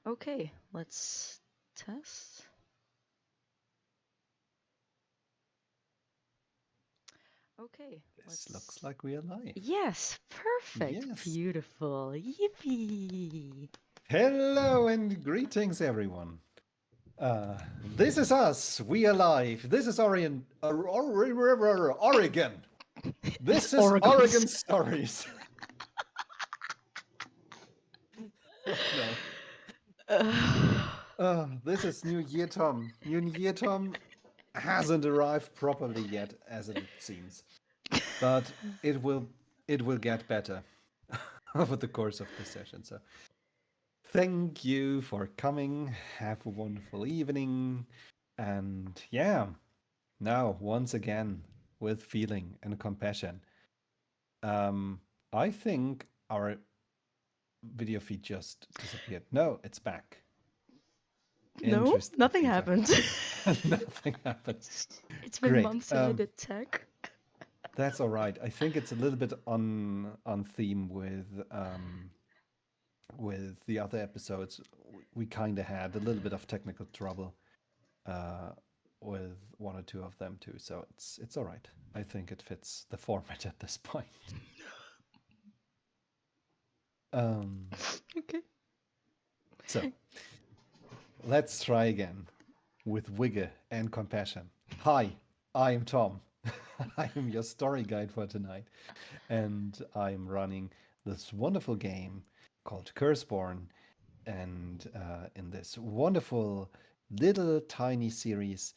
Okay, let's test. Okay, This looks let's. like we are live. Yes, perfect, Yes. beautiful, yippee! Hello and greetings, everyone. This is us. We are live. This is Oregon. It's This is Oregon's. Oregon Stories. Oh no. This is New Year Tom. New Year Tom hasn't arrived properly yet, as it seems, but it will it will get better over the course of the session. So thank you for coming. Have a wonderful evening. And yeah, now once again with feeling and compassion. Um, I think our video feed just disappeared. No, it's back. No, Interesting nothing things are happened. happening. Nothing happened. It's been Great. months since I did tech. That's all right. I think it's a little bit on theme with the other episodes. We kind of had a little bit of technical trouble uh, with one or two of them too. So it's all right. I think it fits the format at this point. Um, Okay. so let's try again with vigor and compassion. Hi, I am Tom. I am your story guide for tonight, and I'm running this wonderful game called Curseborne. And in this wonderful little tiny series,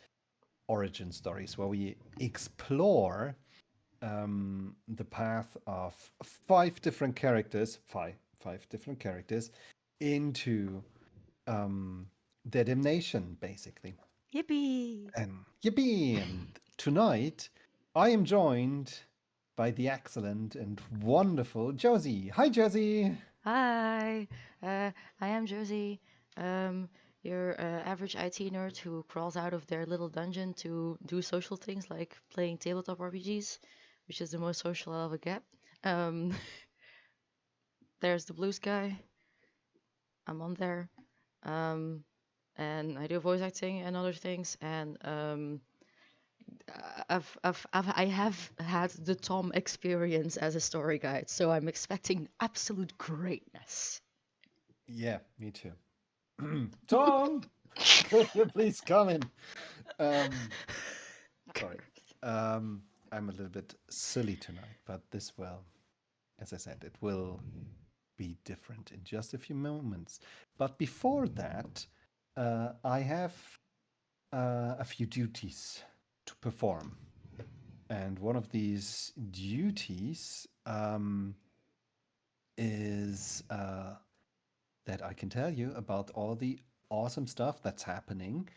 Origin Stories, where we explore the path of five different characters into um, their damnation, basically. Yippee! And yippee! And tonight, I am joined by the excellent and wonderful Josie. Hi, Josie. Hi, I am Josie. Um, your average IT nerd who crawls out of their little dungeon to do social things like playing tabletop RPGs, which is the most social I'll ever get. Um, there's the blue sky. I'm on there. Um, and I do voice acting and other things. And I have had the Tom experience as a story guide, so I'm expecting absolute greatness. Yeah, me too. Tom, could you please come in? Um, sorry. Um, I'm a little bit silly tonight, but this will, as I said, it will be different in just a few moments. But before that, I have a few duties to perform. And one of these duties is that I can tell you about all the awesome stuff that's happening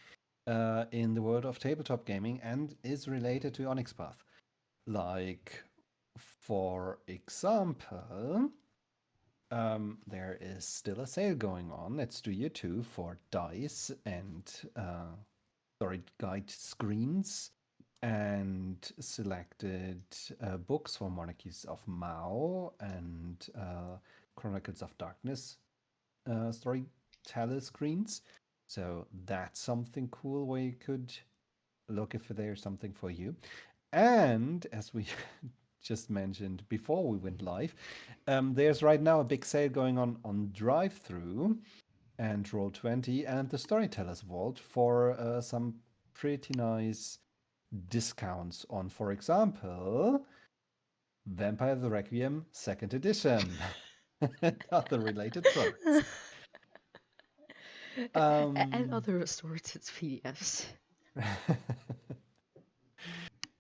in the world of tabletop gaming and is related to Onyx Path. Like, for example, there is still a sale going on at Studio 2 for dice and story guide screens and selected books for Monarchies of Mao and Chronicles of Darkness storyteller screens. So that's something cool where you could look if there's something for you. And as we just mentioned before we went live, there's right now a big sale going on Drive-Through and Roll20 and the Storyteller's Vault for some pretty nice discounts on, for example, Vampire the Requiem Second Edition and other related products. And Um, other assorted PDFs.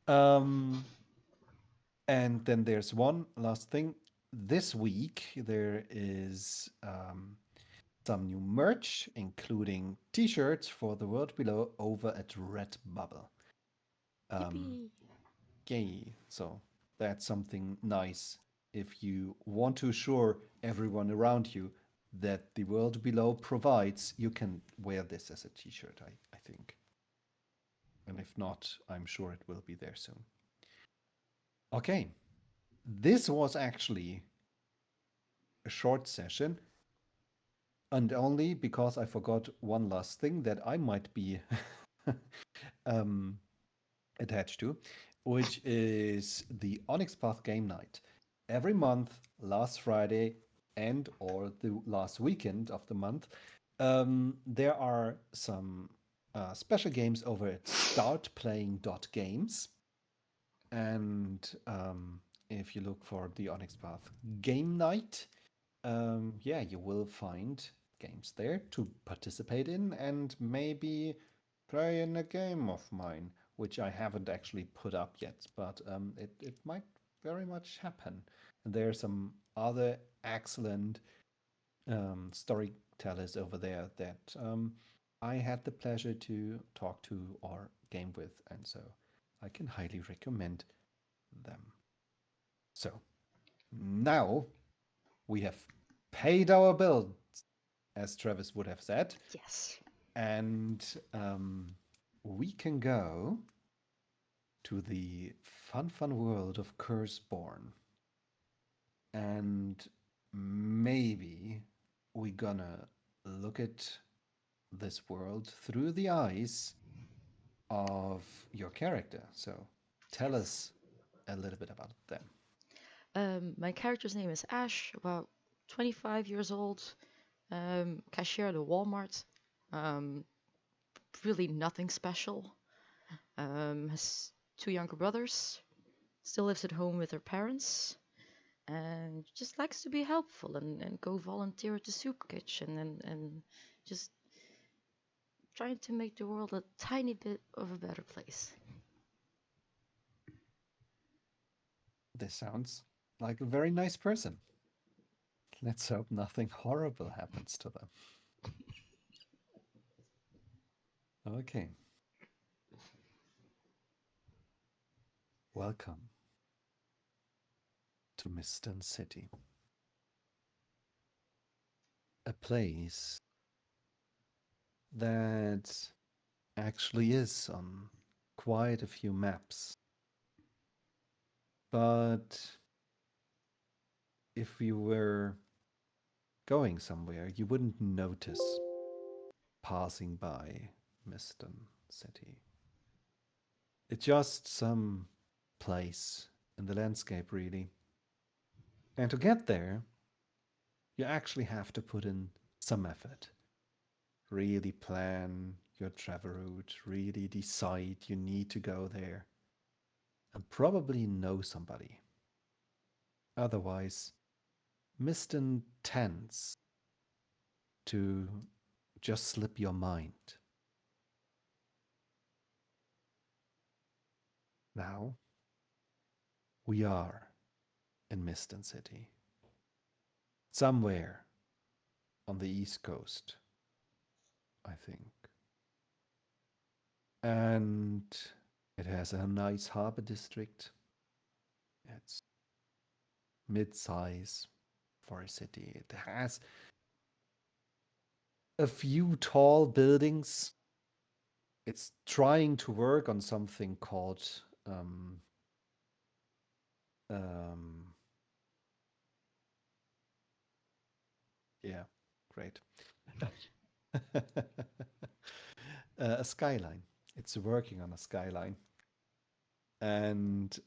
um, and then there's one last thing. This week there is some new merch, including T-shirts for the world below over at Redbubble. Um, Yippee! yay! So that's something nice if you want to assure everyone around you that the world below provides. You can wear this as a T-shirt, I think. And if not, I'm sure it will be there soon. Okay, this was actually a short session. And only because I forgot one last thing that I might be um, attached to, which is the Onyx Path game night. Every month, last Friday and or the last weekend of the month, there are some special games over at startplaying.games. And if you look for the Onyx Path game night, yeah, you will find games there to participate in and maybe play in a game of mine, which I haven't actually put up yet, but it might very much happen. And there are some other excellent storytellers over there that I had the pleasure to talk to or game with, and so I can highly recommend them. So now we have paid our bills, as Travis would have said, Yes. and we can go to the fun world of Curseborne, and maybe we're gonna look at this world through the eyes of your character. So tell Yes. us a little bit about them. My character's name is Ash, about 25 years old, cashier at a Walmart. Um, really nothing special. Has two younger brothers, still lives at home with her parents, and just likes to be helpful and go volunteer at the soup kitchen and just trying to make the world a tiny bit of a better place. This sounds like a very nice person. Let's hope nothing horrible happens to them. Okay, welcome to Miston City, a place that actually is on quite a few maps. But if you were going somewhere, you wouldn't notice passing by Miston City. It's just some place in the landscape, really. And to get there, you actually have to put in some effort. Really plan your travel route, really decide you need to go there, and probably know somebody. Otherwise, Miston tends to just slip your mind. Now, we are in Miston City, somewhere on the East Coast, I think. And it has a nice harbor district. It's mid size for a city. It has a few tall buildings. It's trying to work on something called um, yeah, great. A skyline. It's working on a skyline, and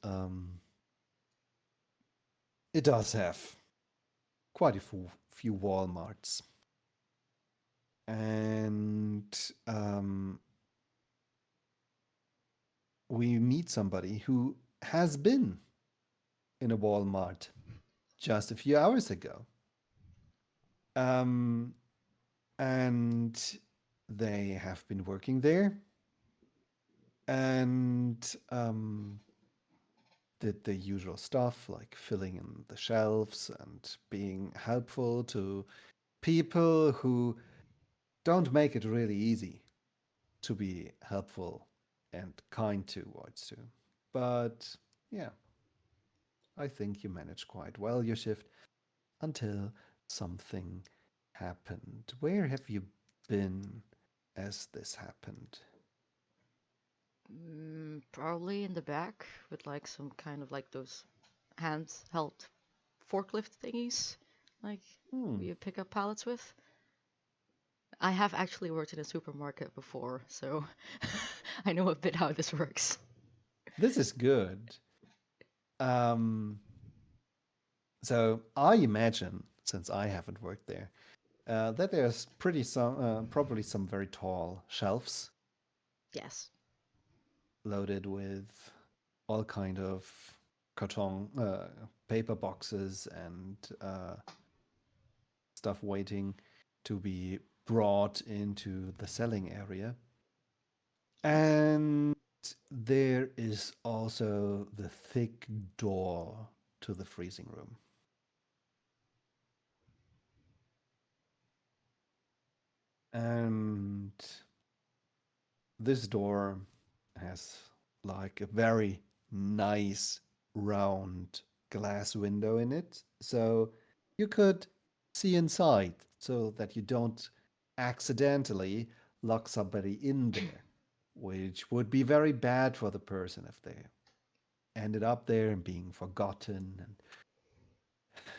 it does have quite a few Walmarts, and we meet somebody who has been in a Walmart just a few hours ago. Um, and they have been working there and did the usual stuff like filling in the shelves and being helpful to people who don't make it really easy to be helpful and kind towards you. But yeah, I think you managed quite well your shift until something happened. Where have you been as this happened? Probably in the back with like some kind of like those hand-held forklift thingies, like Hmm. you pick up pallets with. I have actually worked in a supermarket before, so I know a bit how this works. This is good. Um, so I imagine, since I haven't worked there, that there's probably some very tall shelves Yes. loaded with all kind of carton, paper boxes and stuff waiting to be brought into the selling area. And there is also the thick door to the freezing room. And this door has like a very nice round glass window in it. So you could see inside so that you don't accidentally lock somebody in there, which would be very bad for the person if they ended up there and being forgotten. And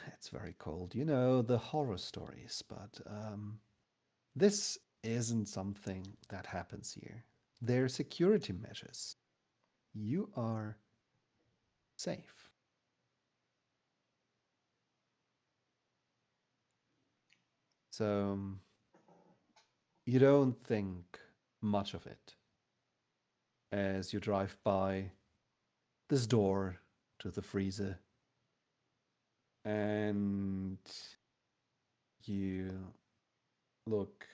it's very cold. You know, the horror stories, but this isn't something that happens here. They're security measures. You are safe. So you don't think much of it as you drive by this door to the freezer and you look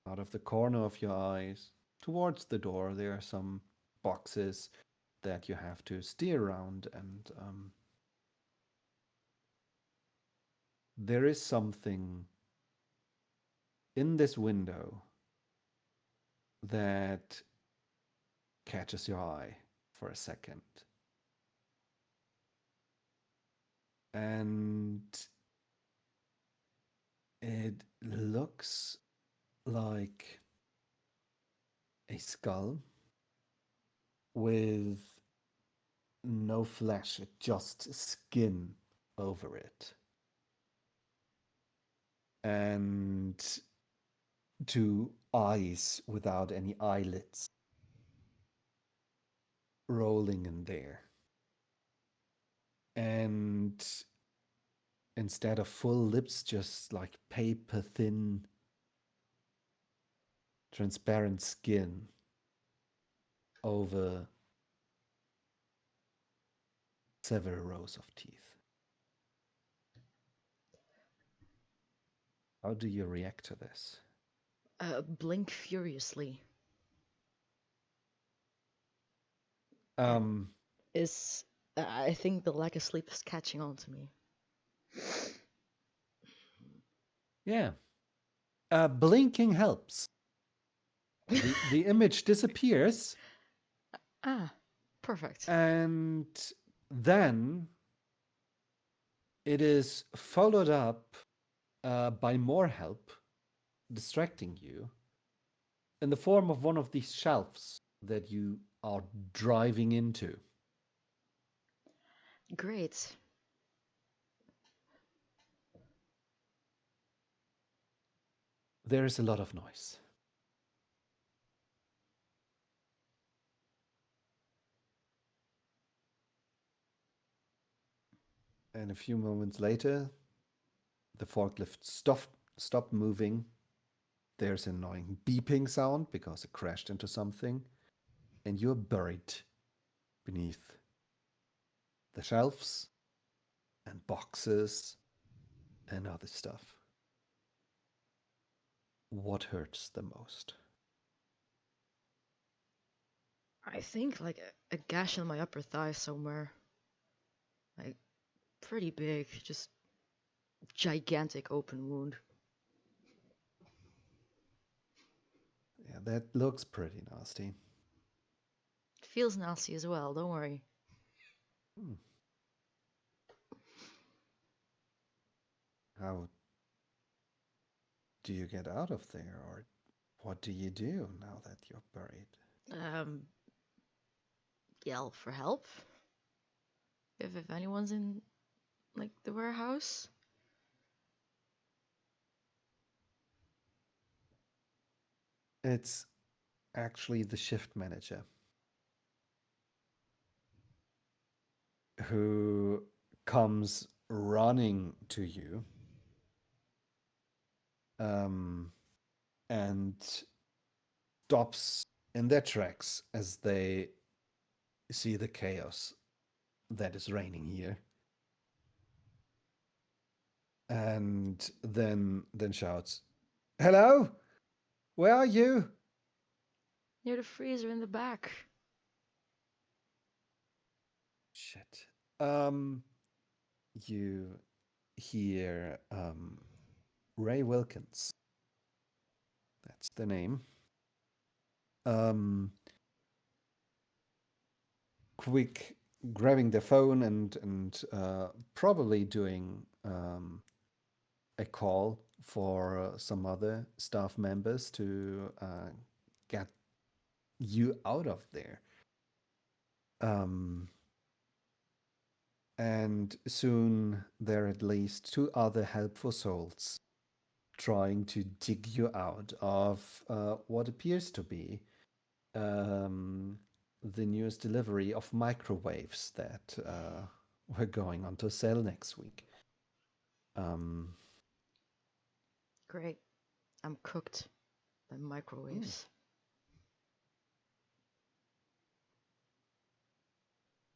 out of the corner of your eyes towards the door. There are some boxes that you have to steer around, and there is something in this window that catches your eye for a second. And it looks like a skull with no flesh, just skin over it. And two eyes without any eyelids rolling in there. And instead of full lips, just like paper thin, transparent skin over several rows of teeth. How do you react to this? Blink furiously. Uh, Um, Is I think the lack of sleep is catching on to me. yeah. Blinking helps. The image disappears, Ah, perfect. and then it is followed up by more help, distracting you, in the form of one of these shelves that you are driving into. Great. There is a lot of noise. And a few moments later, the forklift stopped moving. There's an annoying beeping sound because it crashed into something, and you're buried beneath the shelves and boxes and other stuff. What hurts the most? I think like a gash on my upper thigh somewhere. Like pretty big, just gigantic open wound. Yeah, that looks pretty nasty. Feels nasty as well, don't worry. Hmm. How do you get out of there, or what do you do now that you're buried? Um, Yell for help if anyone's in like the warehouse. It's actually the shift manager who comes running to you um, and stops in their tracks as they see the chaos that is reigning here, and then shouts, "Hello, where are you?" Near the freezer in the back. Shit. You hear Ray Wilkins. That's the name. Um, quick grabbing the phone and probably doing a call for some other staff members to get you out of there. Um, and soon there are at least two other helpful souls trying to dig you out of what appears to be um, the newest delivery of microwaves that we're going on to sell next week. Um, Great. I'm cooked by mm, microwaves.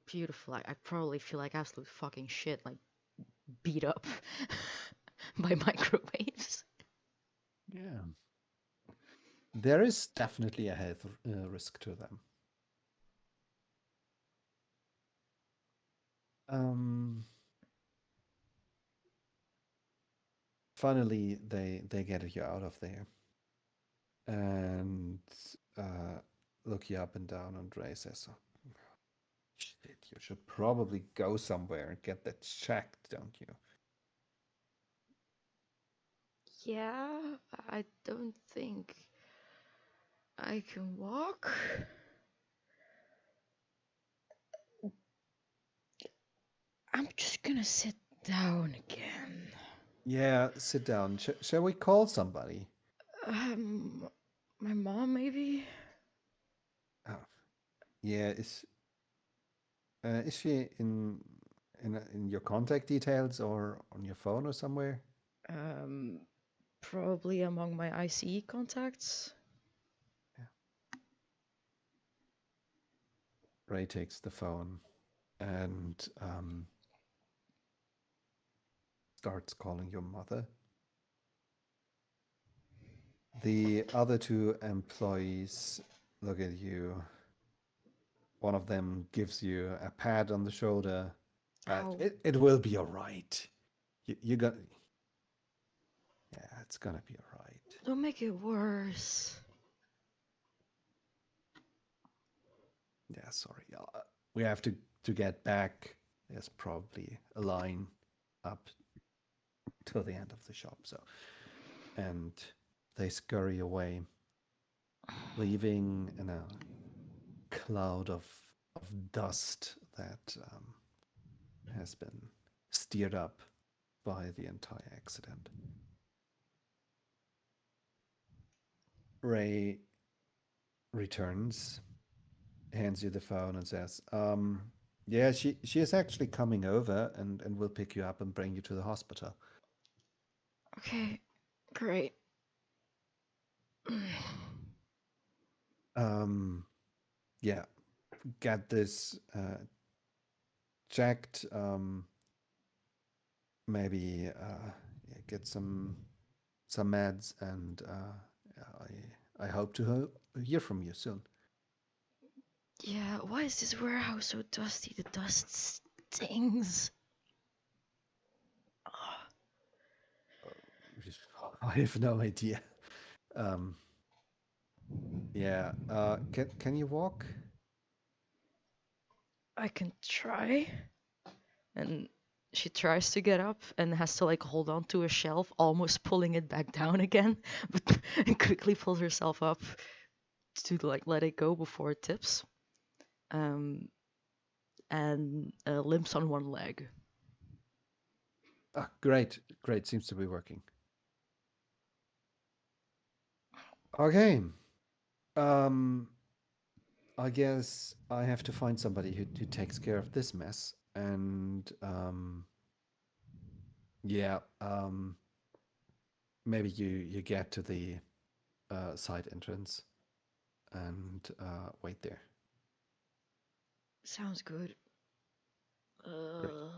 Beautiful. I probably feel like absolute fucking shit, like beat up by microwaves. yeah, there is definitely a health risk to them. Um, Finally, they get you out of there and uh, look you up and down. And Ray says, "Oh, shit, you should probably go somewhere and get that checked, don't you?" Yeah, I don't think I can walk. I'm just gonna sit down again. Yeah, sit down. Shall we call somebody? Um, my mom, maybe? Oh, yeah. Is she in your contact details or on your phone or somewhere? Um, Probably among my ICE contacts. Yeah. Ray takes the phone and starts calling your mother. The other two employees look at you. One of them gives you a pat on the shoulder. Ow. It will be all right. You got, yeah, it's gonna be all right. Don't make it worse. Yeah, sorry. We have to get back. There's probably a line up till the end of the shop. So, and they scurry away, leaving in a cloud of dust that has been steered up by the entire accident. Ray returns, hands you the phone, and says, "Yeah, she is actually coming over and will pick you up and bring you to the hospital." Okay, great. Um, yeah, get this checked. Maybe yeah, get some meds, and I hope to hear from you soon. Yeah, why is this warehouse so dusty? The dust stings. Ugh, I have no idea. Um, yeah. Can you walk? I can try. And she tries to get up and has to like hold on to a shelf, almost pulling it back down again, but and quickly pulls herself up to like let it go before it tips. Um, and limps on one leg. Ah, great, great. Seems to be working. Okay. Um, I guess I have to find somebody who takes care of this mess. And yeah, maybe you get to the side entrance and wait there. Sounds good. Great. Uh,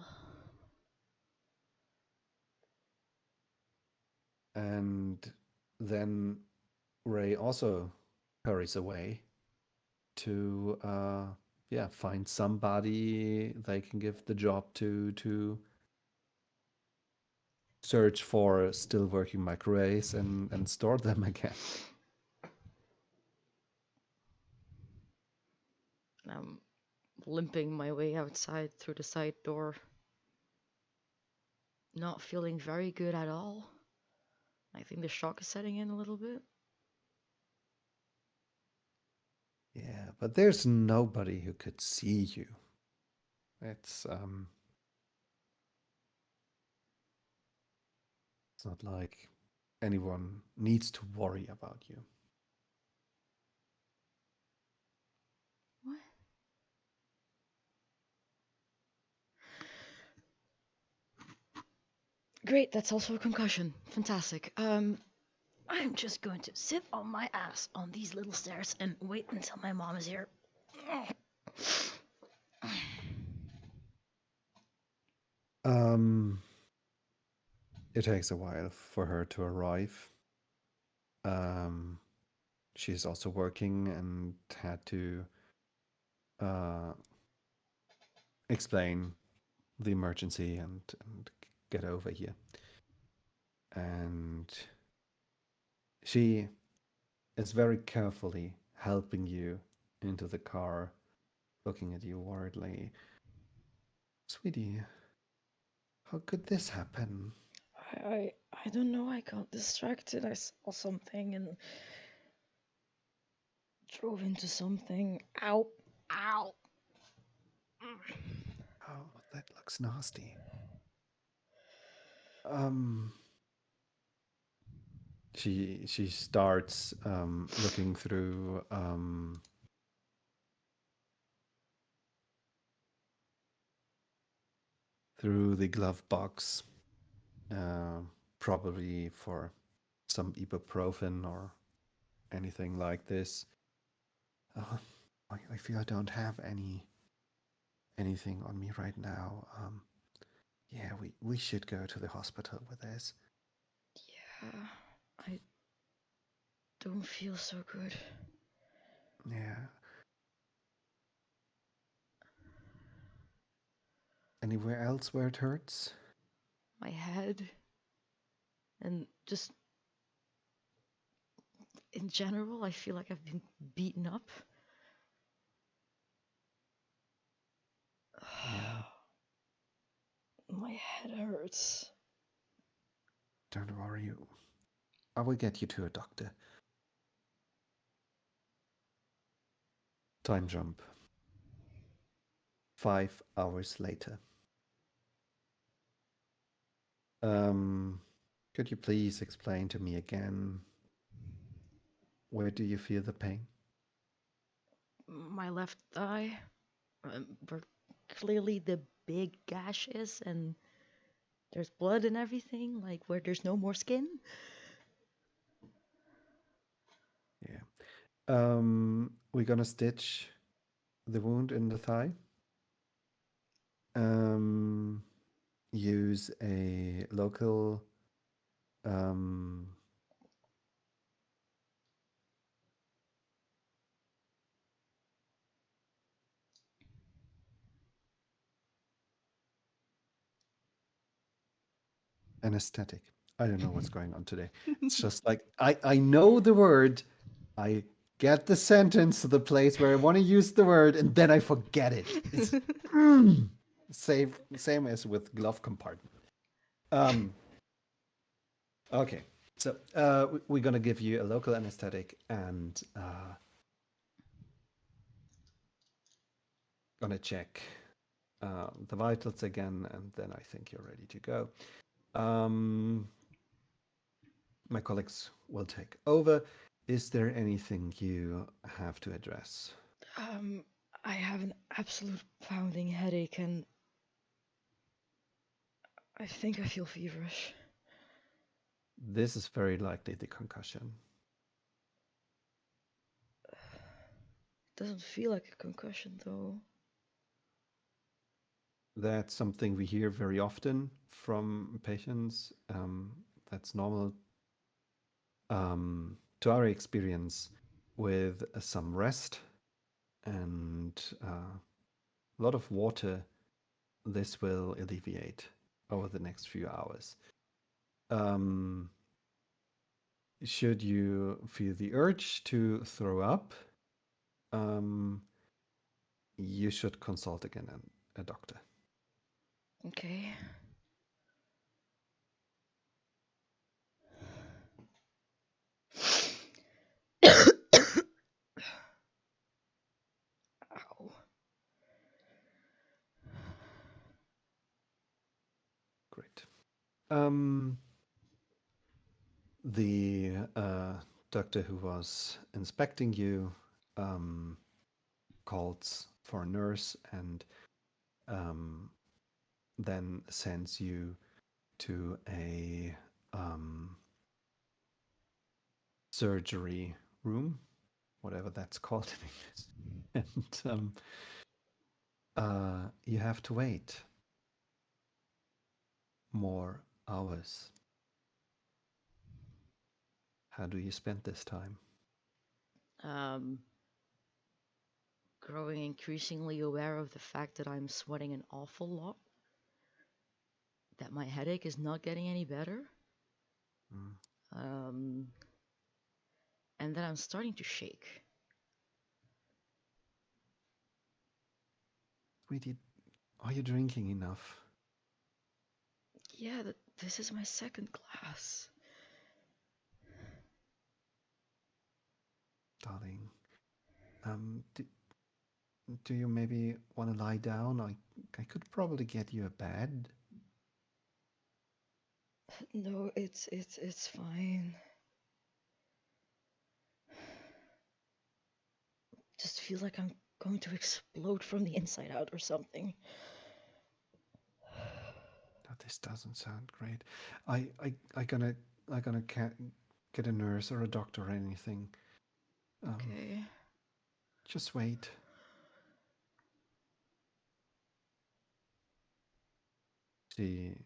And then Ray also hurries away to yeah, find somebody they can give the job to search for still working microarrays and store them again. I'm limping my way outside through the side door, not feeling very good at all. I think the shock is setting in a little bit. Yeah, but there's nobody who could see you. It's it's not like anyone needs to worry about you. What? Great, that's also a concussion. Fantastic. I'm just going to sit on my ass on these little stairs and wait until my mom is here. Um, it takes a while for her to arrive. Um, she's also working and had to uh, explain the emergency and get over here. And she is very carefully helping you into the car, looking at you worriedly. Sweetie, how could this happen? I don't know. I got distracted. I saw something and drove into something. Ow. Ow. Oh, that looks nasty. Um, she starts looking through the glove box, uh, probably for some ibuprofen or anything like this. Uh, I feel I don't have anything on me right now. Yeah, we should go to the hospital with this. Yeah, I don't feel so good. Yeah. Anywhere else where it hurts? My head and just in general, I feel like I've been beaten up. Yeah. My head hurts. Don't worry. I will get you to a doctor. Time jump. 5 hours later. Um, could you please explain to me again, where do you feel the pain? My left eye, where clearly the big gash is, and there's blood and everything, like where there's no more skin. Yeah. We're gonna stitch the wound in the thigh. Um, use a local um, anesthetic. I don't know what's going on today. It's just like I know the word, I get the sentence to the place where I want to use the word, and then I forget it. It's same as with glove compartment. Um, okay, so we're gonna give you a local anesthetic and gonna check the vitals again, and then I think you're ready to go. Um, my colleagues will take over. Is there anything you have to address? Um, I have an absolute pounding headache and I think I feel feverish. This is very likely the concussion. Doesn't feel like a concussion though. That's something we hear very often from patients. That's normal. To our experience, with some rest and a lot of water, this will alleviate over the next few hours. Um, should you feel the urge to throw up, um, you should consult again a doctor. Okay. Ow. Great. Um, the doctor who was inspecting you um, calls for a nurse and um, then sends you to a surgery room, whatever that's called in English. And you have to wait more hours. How do you spend this time? Um, Growing increasingly aware of the fact that I'm sweating an awful lot, that my headache is not getting any better, Mm. um, and that I'm starting to shake. Sweetie, are you drinking enough? Yeah, this is my second glass. Darling, um, do, do you maybe want to lie down? I could probably get you a bed. No, it's fine. Just feel like I'm going to explode from the inside out or something. No, this doesn't sound great. I gonna get a nurse or a doctor or anything. Um, Okay. just wait. She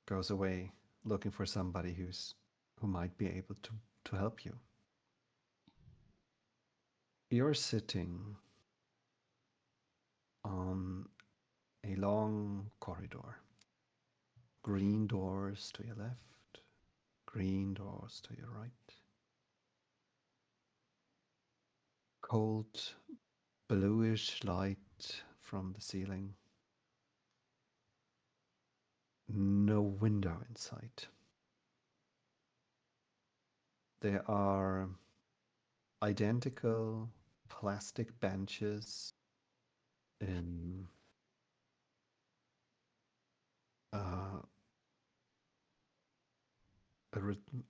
goes away looking for somebody who might be able to help you. You're sitting on a long corridor. Green doors to your left, green doors to your right. Cold bluish light from the ceiling. No window in sight. There are identical plastic benches in uh, a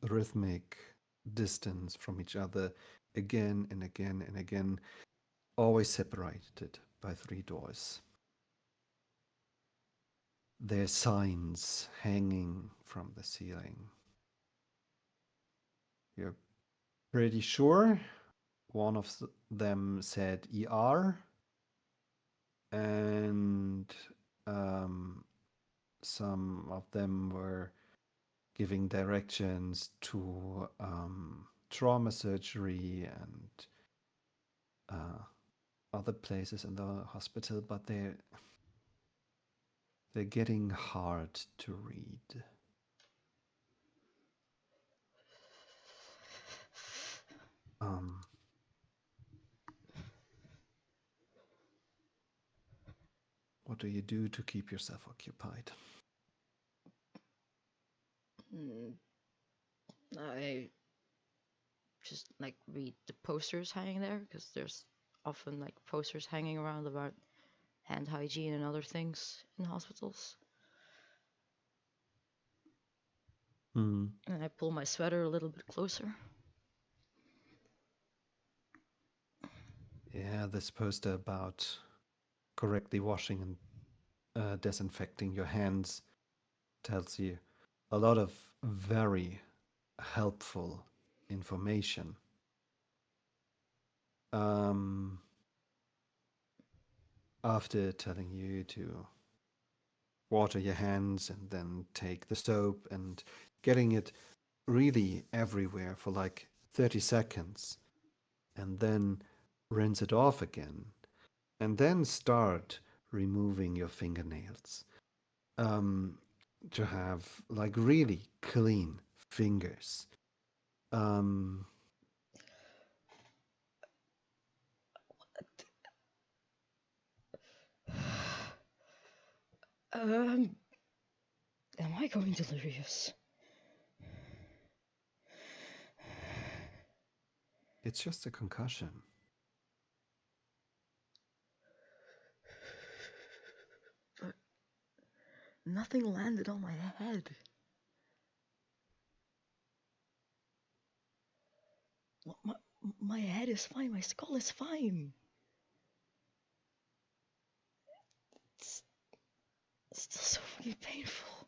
rhythmic distance from each other, again and again and again, always separated by three doors. There's signs hanging from the ceiling. You're pretty sure one of them said ER, and um, some of them were giving directions to trauma surgery and other places in the hospital, but they're getting hard to read. Um, what do you do to keep yourself occupied? Mm, I just like read the posters hanging there because there's often like posters hanging around about hand hygiene and other things in hospitals. Hmm. And I pull my sweater a little bit closer. Yeah, this poster about correctly washing and disinfecting your hands tells you a lot of very helpful information. Um, After telling you to water your hands and then take the soap and getting it really everywhere for like 30 seconds and then rinse it off again and then start removing your fingernails um, to have like really clean fingers. Um, Um, am I going delirious? it's just a concussion. But nothing landed on my head. My, my head is fine, my skull is fine. It's still so fucking painful.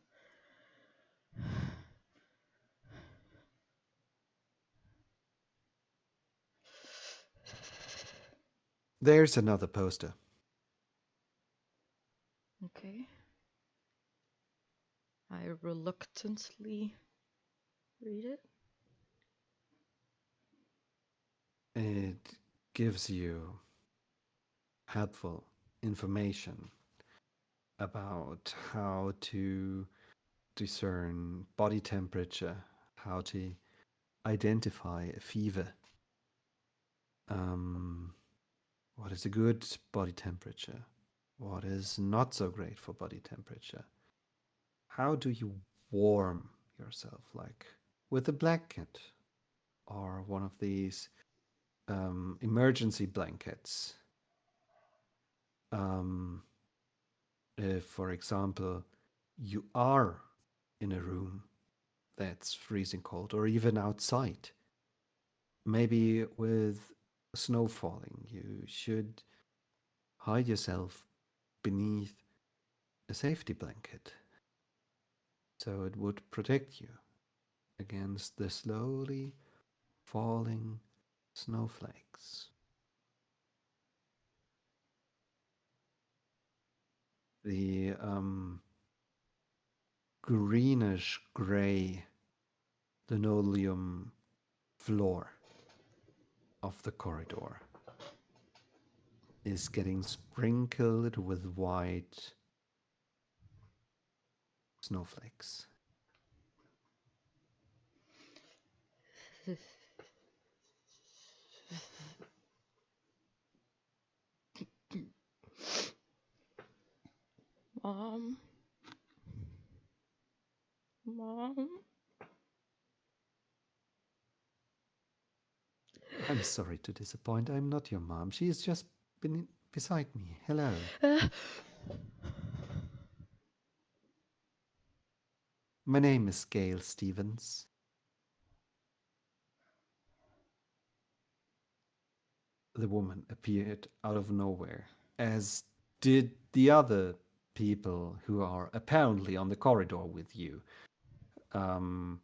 There's another poster. Okay. I reluctantly read it. It gives you helpful information about how to discern body temperature, how to identify a fever, um, what is a good body temperature, what is not so great for body temperature. How do you warm yourself, like with a blanket or one of these emergency blankets? Um, if, for example, you are in a room that's freezing cold, or even outside, maybe with snow falling, you should hide yourself beneath a safety blanket so it would protect you against the slowly falling snowflakes. The greenish gray linoleum floor of the corridor is getting sprinkled with white snowflakes. Mom? Mom? I'm sorry to disappoint. I'm not your mom. She is just beside me. Hello. Uh, My name is Gail Stevens. The woman appeared out of nowhere, as did the other people who are apparently on the corridor with you. Um,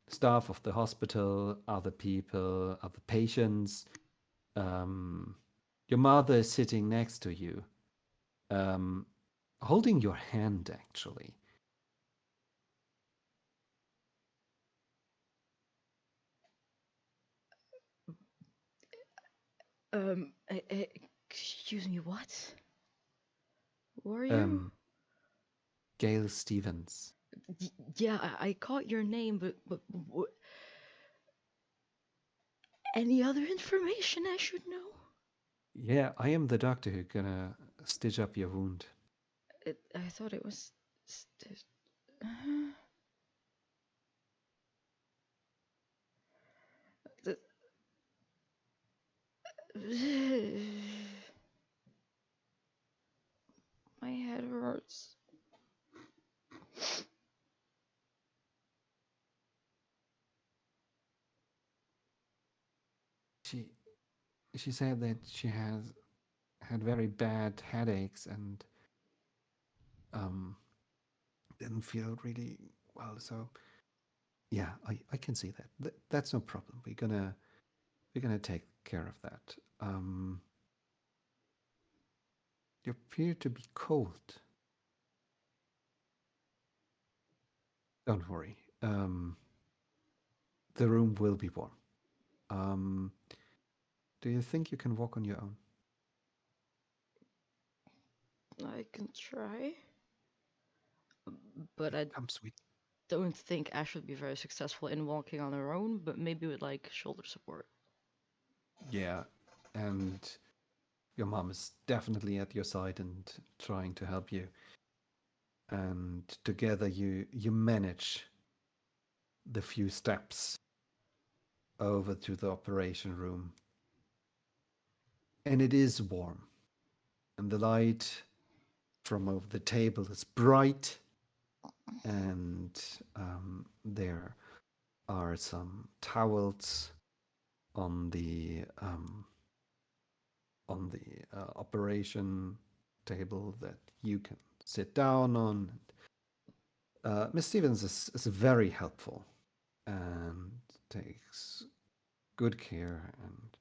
Staff of the hospital, other people, other patients. Um, your mother is sitting next to you, um, holding your hand, actually. um, uh, uh, excuse me, what? Who are you? Um, Gail Stevens. Yeah, I caught your name, but any other information I should know? Yeah, I am the doctor who gonna stitch up your wound. I thought it was. St- the- my head hurts. She she said that she has had very bad headaches and um, didn't feel really well. So yeah, I can see that. That's no problem. We're gonna take care of that. You appear to be cold. Don't worry. The room will be warm. Um, do you think you can walk on your own? I can try, but I Come, sweet. don't think Ash would be very successful in walking on her own, but maybe with like shoulder support. Yeah, and your mom is definitely at your side and trying to help you. And together you manage the few steps over to the operation room. And it is warm. And the light from over the table is bright. And there are some towels on the operation table that you can sit down on. Miss Stevens is very helpful and takes good care and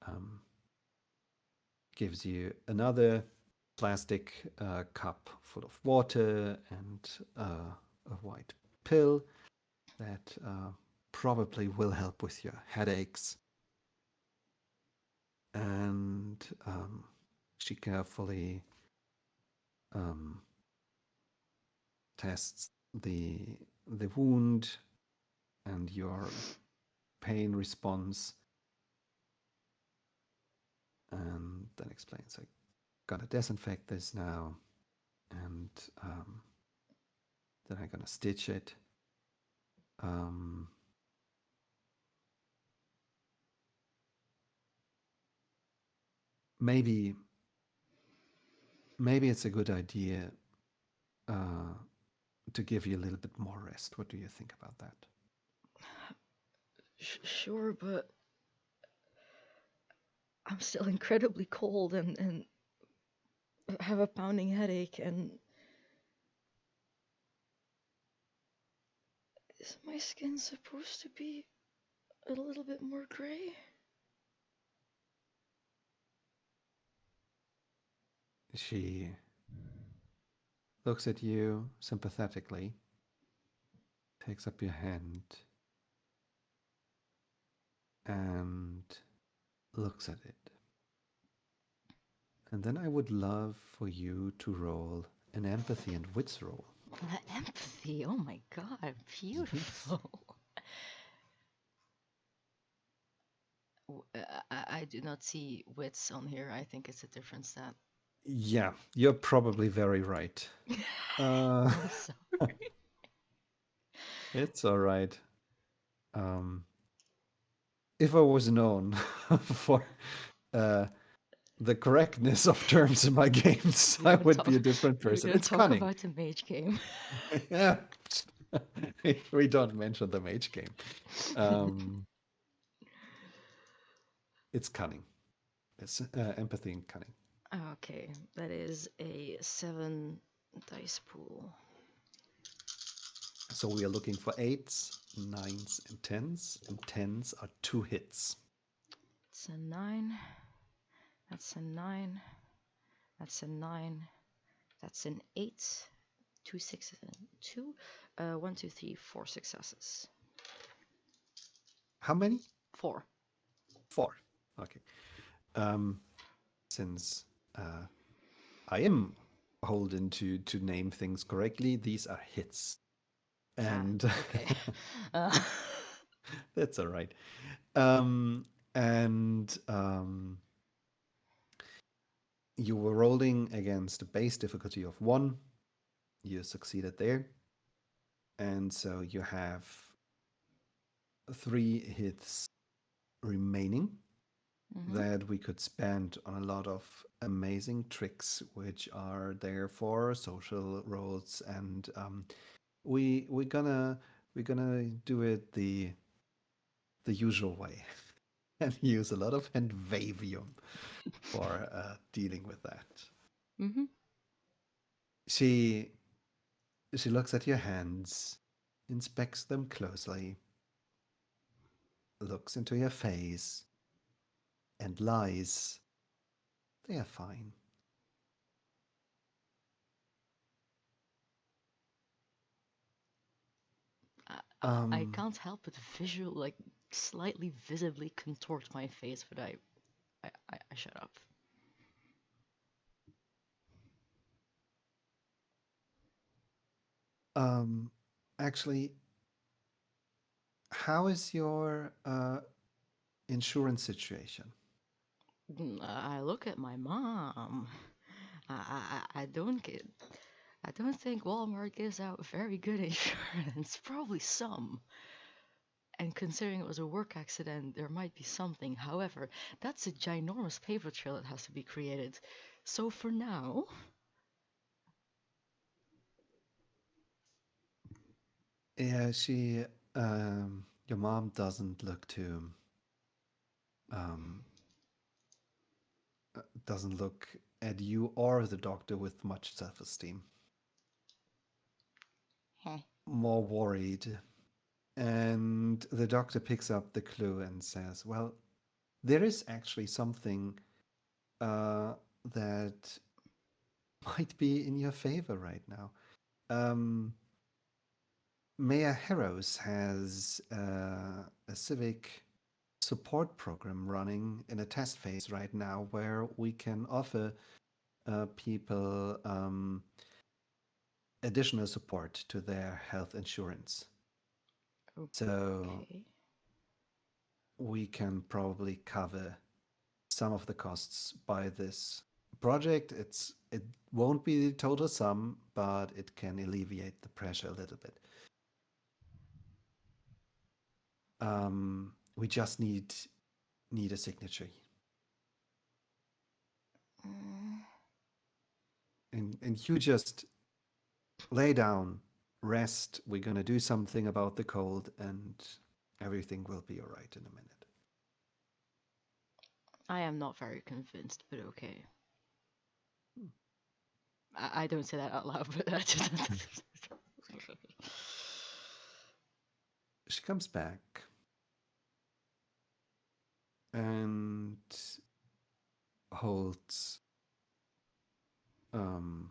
um, gives you another plastic cup full of water and a white pill that probably will help with your headaches. And she carefully um, tests the wound and your pain response, and then explains, I gotta disinfect this now, and then I'm gonna stitch it. Um, maybe maybe it's a good idea uh, to give you a little bit more rest. What do you think about that? Sure, but I'm still incredibly cold and have a pounding headache. And is my skin supposed to be a little bit more gray? She looks at you sympathetically, takes up your hand, and looks at it. And then I would love for you to roll an empathy and wits roll. Empathy. Oh my god, Yes. beautiful. I do not see wits on here. I think it's a different stat. Yeah, you're probably very right. Uh, I'm sorry. it's all right. Um, if I was known for uh, the correctness of terms in my games, We I don't would be a talk. different We person. don't It's talk cunning. about the mage game. Yeah. We don't mention the mage game. Um, it's cunning. It's empathy and cunning. Okay, that is a 7 dice pool. So we are looking for eights, nines, and tens. And tens are two hits. It's a 9. That's a 9. That's a 9. That's an 8. 2 6 and 2. 1, 2, 3, 4 successes. How many? 4. Four. Okay. Um, since I am beholden to name things correctly, these are hits, Ah, and okay. Uh, that's all right. Um, and you were rolling against a base difficulty of 1. You succeeded there, and so you have 3 hits remaining mhm. that we could spend on a lot of amazing tricks, which are there for social roles, and we're gonna do it the usual way. and use a lot of handwavium for dealing with that. Mm-hmm. She she looks at your hands, inspects them closely, looks into your face, and lies. They are fine. I Um, can't help but visual, like, slightly visibly contort my face, but I shut up. um, actually, how is your insurance situation? I look at my mom. I don't get. I don't think Walmart gives out very good insurance. Probably some. And considering it was a work accident, there might be something. However, that's a ginormous paper trail that has to be created. So for now, Yeah, your mom doesn't look too, um, doesn't look at you or the doctor with much self-esteem. heh. More worried. And the doctor picks up the clue and says, well, there is actually something uh, that might be in your favor right now. Um, Mayor Harrows has a civic support program running in a test phase right now where we can offer people additional support to their health insurance. So Okay. we can probably cover some of the costs by this project. It won't be the total sum, but it can alleviate the pressure a little bit. We just need a signature, Mm, and you just lay down, rest. We're gonna do something about the cold, and everything will be all right in a minute. I am not very convinced, but okay. I don't say that out loud, but that's. She comes back and holds um,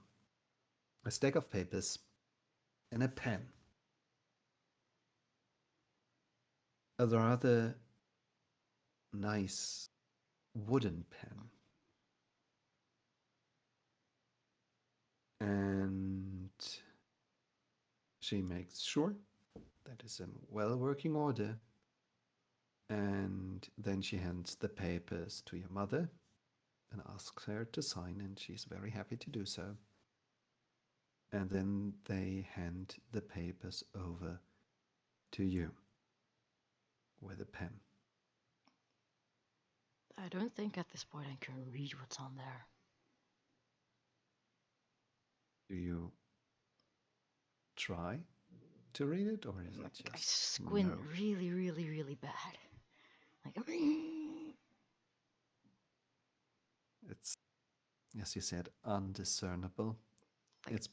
a stack of papers and a pen, a rather nice wooden pen. And she makes sure that is in well working order. And then she hands the papers to your mother and asks her to sign, and she's very happy to do so. And then they hand the papers over to you with a pen. I don't think at this point I can read what's on there. Do you try to read it, or is it I just squint no? really, really, really bad. Like, It's, as you said, undiscernible. like It's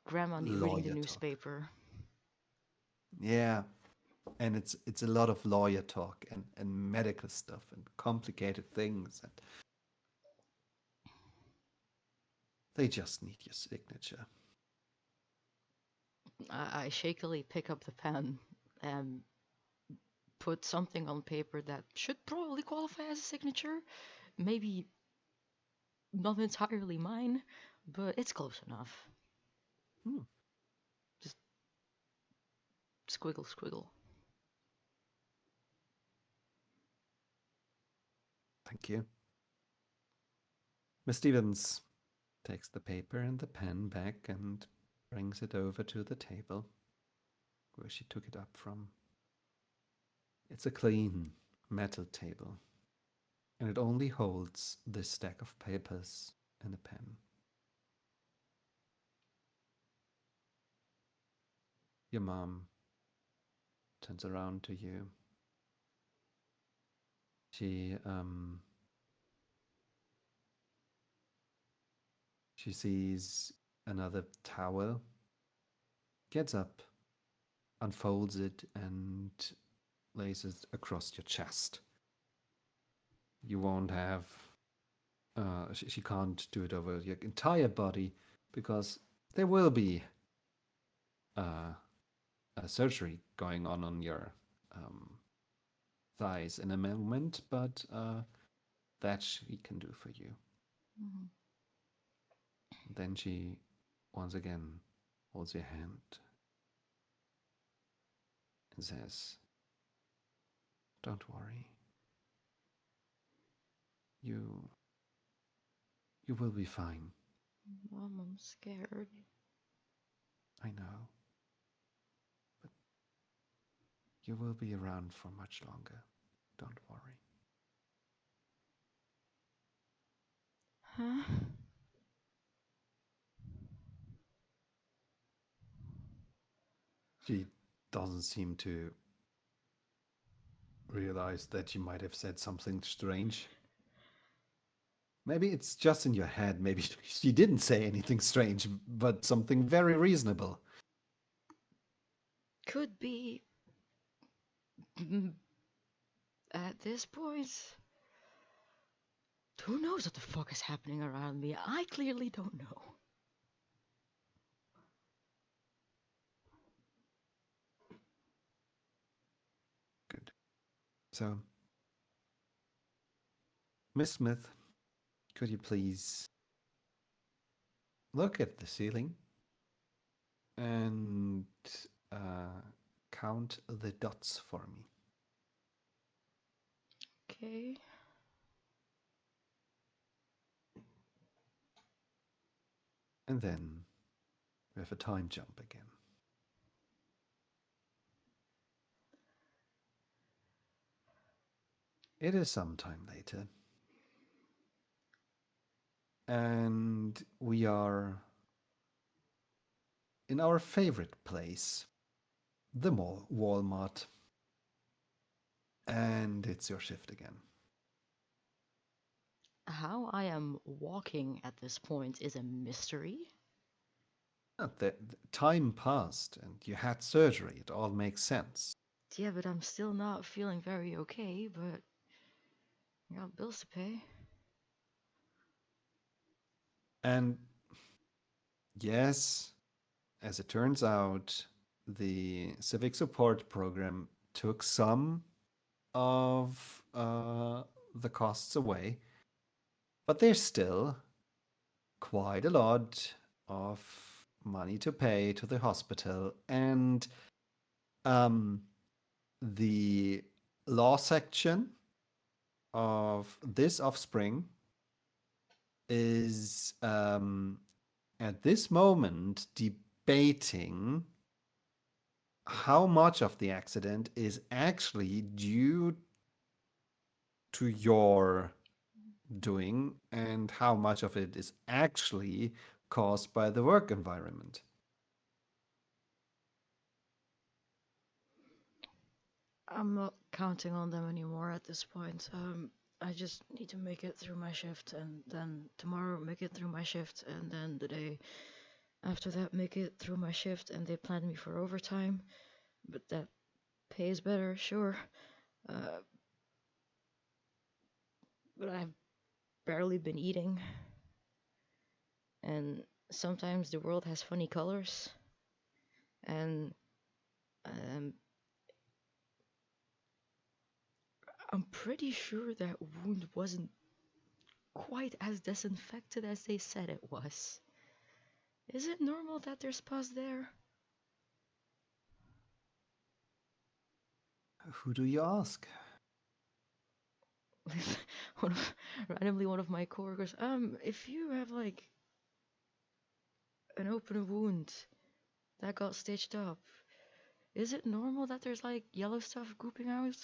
grandma reading the lawyer talk. newspaper. Yeah, and it's a lot of lawyer talk and medical stuff and complicated things, and they just need your signature. I shakily pick up the pen and put something on paper that should probably qualify as a signature. Maybe not entirely mine, but it's close enough. Hmm, Just squiggle, squiggle. thank you. Miss Stevens takes the paper and the pen back and brings it over to the table where she took it up from. It's a clean metal table, and it only holds this stack of papers and a pen. Your mom turns around to you. She she sees another towel, gets up, unfolds it, and lays it across your chest. You won't have. She can't do it over your entire body because there will be uh, a surgery going on your um, thighs in a moment, but that she can do for you. Mhm. Then she once again holds your hand and says, "Don't worry. You you will be fine. Mom, I'm scared. I know, but you will be around for much longer. Don't worry." Huh? She doesn't seem to realize that you might have said something strange. Maybe it's just in your head. Maybe she didn't say anything strange, but something very reasonable. Could be. At this point, who knows what the fuck is happening around me? I clearly don't know. Good. So, Miss Smith, could you please look at the ceiling and uh, count the dots for me? Okay. And then we have a time jump again. It is some time later, and we are in our favorite place, the mall, Walmart, and it's your shift again. How I am walking at this point is a mystery. The time passed, and you had surgery. It all makes sense. Yeah, but I'm still not feeling very okay, but I got bills to pay. And yes, as it turns out, the civic support program took some of the costs away, but there's still quite a lot of money to pay to the hospital. And um, the law section of this offspring is at this moment debating how much of the accident is actually due to your doing and how much of it is actually caused by the work environment. I'm not counting on them anymore at this point. I just need to make it through my shift, and then tomorrow make it through my shift, and then the day after that make it through my shift. And they planned me for overtime, but that pays better, sure. Uh, but I've barely been eating, and sometimes the world has funny colors, and um, I'm pretty sure that wound wasn't quite as disinfected as they said it was. Is it normal that there's pus there? Who do you ask? one of, randomly one of my coworkers. If you have like an open wound that got stitched up, is it normal that there's like yellow stuff gooping out?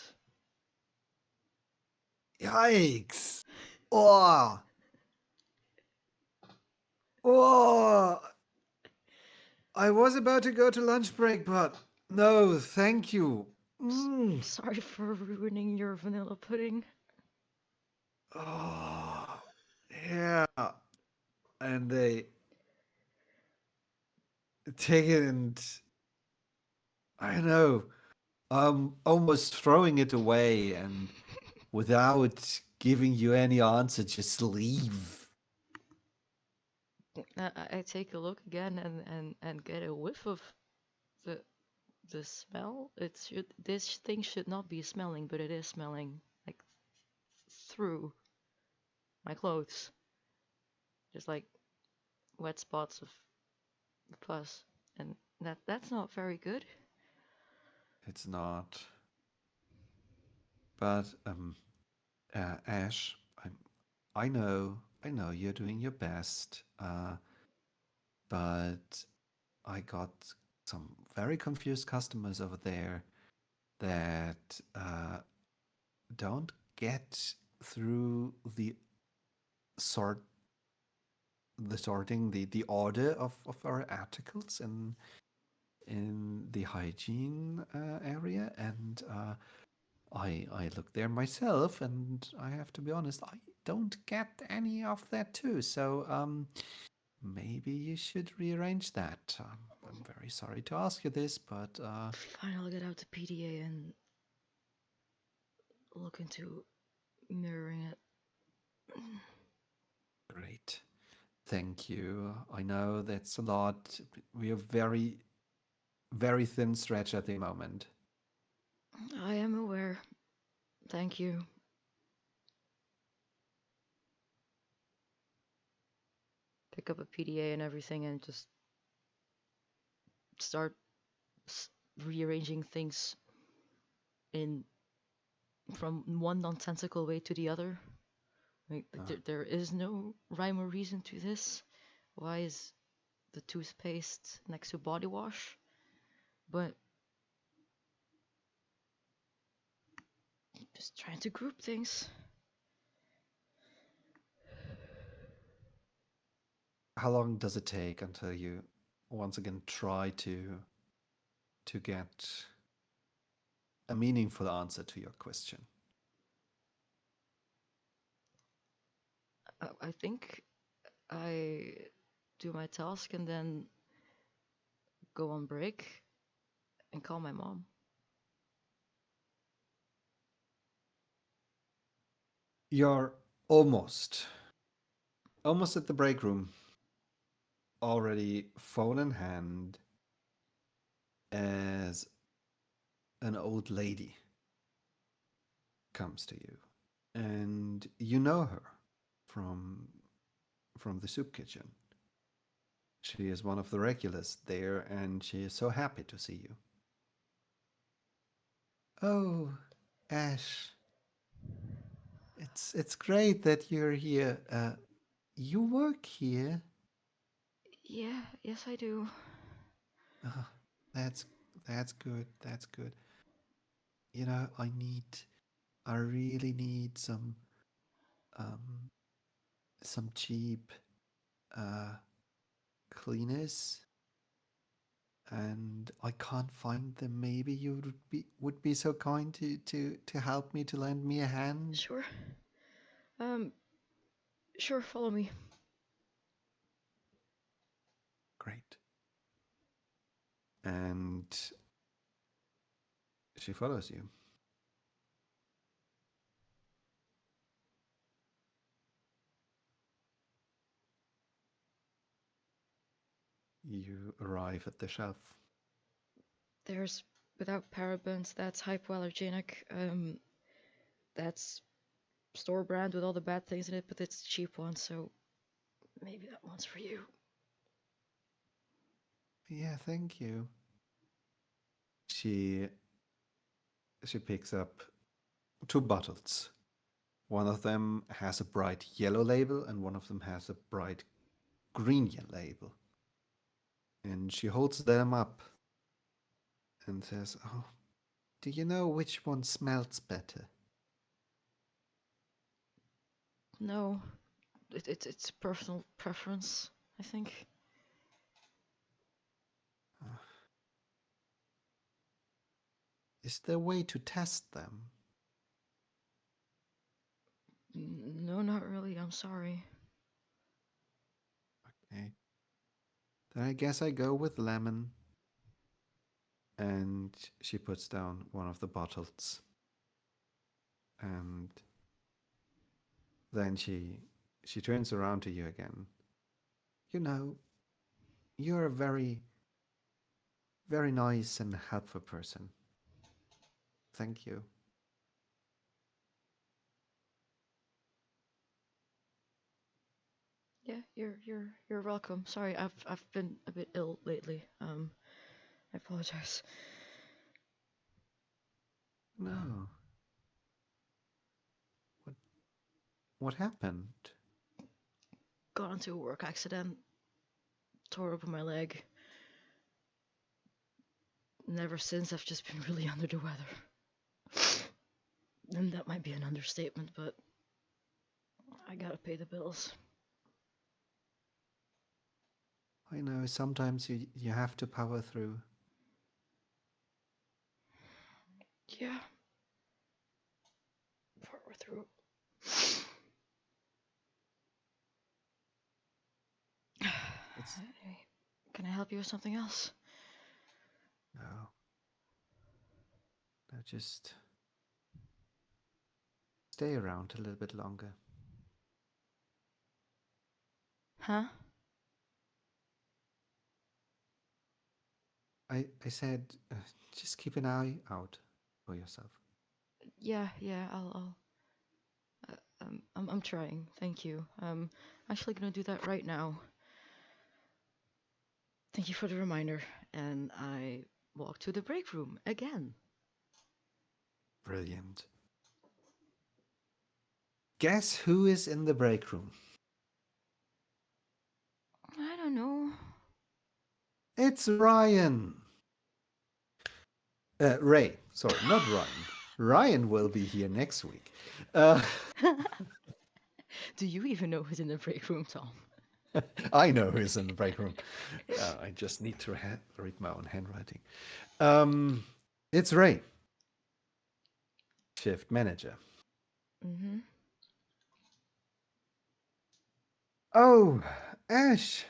Yikes! Oh, oh! I was about to go to lunch break, but no, thank you. Mm. Sorry for ruining your vanilla pudding. Oh, yeah. And they take it and I don't know, almost throwing it away and without giving you any answer, just leave. I take a look again and get a whiff of the the smell. It should this thing should not be smelling, but it is smelling like through my clothes, just like wet spots of pus, and that's not very good. It's not. But Ash, I know you're doing your best. But I got some very confused customers over there that don't get through sort the order of our articles in the hygiene area, and I look there myself, and I have to be honest, I don't get any of that too. So maybe you should rearrange that. I'm very sorry to ask you this, but Fine, I'll get out the PDA and look into mirroring it. great. Thank you. I know that's a lot. We are very thin stretch at the moment. I am aware. Thank you. Pick up a PDA and everything and just start rearranging things in from one nonsensical way to the other. Like, Uh, there is no rhyme or reason to this. Why is the toothpaste next to body wash? But just trying to group things. how long does it take until you once again try to get a meaningful answer to your question? I think I do my task and then go on break and call my mom. You're almost at the break room, already phone in hand, as an old lady comes to you, and you know her from from the soup kitchen. She is one of the regulars there, and she is so happy to see you. Oh, Ash, it's great that you're here. You work here? Yeah, yes, I do. Oh, that's that's good. That's good. You know, I really need um some cheap uh cleaners, and I can't find them. Maybe you would be so kind to help me, to lend me a hand. Sure. Um, sure, follow me. Great. And she follows you. You arrive at the shelf. There's without parabens, that's hypoallergenic. That's store brand with all the bad things in it, but it's a cheap one, so maybe that one's for you. Yeah, thank you. She she picks up two bottles. One of them has a bright yellow label, and one of them has a bright green label. And she holds them up and says, "Oh, do you know which one smells better?" No, it's personal preference, I think. "Uh, Is there a way to test them?" I'm sorry. Okay. Then I guess I go with lemon. And she puts down one of the bottles. And then she turns around to you again. You know, you're a very, very nice and helpful person. Thank you. Yeah, you're welcome. Sorry, I've been a bit ill lately. I apologize. No. What what happened? Got into a work accident, tore open my leg. And ever since, I've just been really under the weather. And that might be an understatement, but I gotta pay the bills. I know sometimes you have to power through. Yeah, power through. It's Anyway, can I help you with something else? no. No, just stay around a little bit longer. Huh? I said just keep an eye out for yourself. Yeah, I'll I'm trying. Thank you. Actually gonna do that right now. Thank you for the reminder. And I walk to the break room again. Brilliant. Guess who is in the break room? I don't know. It's Ryan. Ray. Sorry, not Ryan. Ryan will be here next week. Uh, Do you even know who's in the break room, Tom? I know who's in the break room. I just need to read my own handwriting. Um, it's Ray, shift manager. Mm-hmm. Oh, Ash.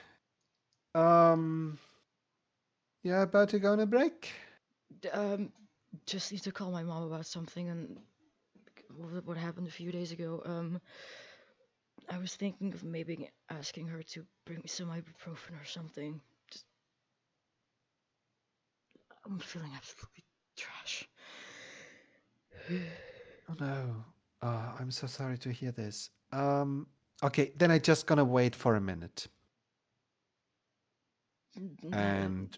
Um, you're about to go on a break? Um, just need to call my mom about something and what happened a few days ago. I was thinking of maybe asking her to bring me some ibuprofen or something. Just, I'm feeling absolutely trash. Oh no. I'm so sorry to hear this. Okay, then I just gonna wait for a minute. Not And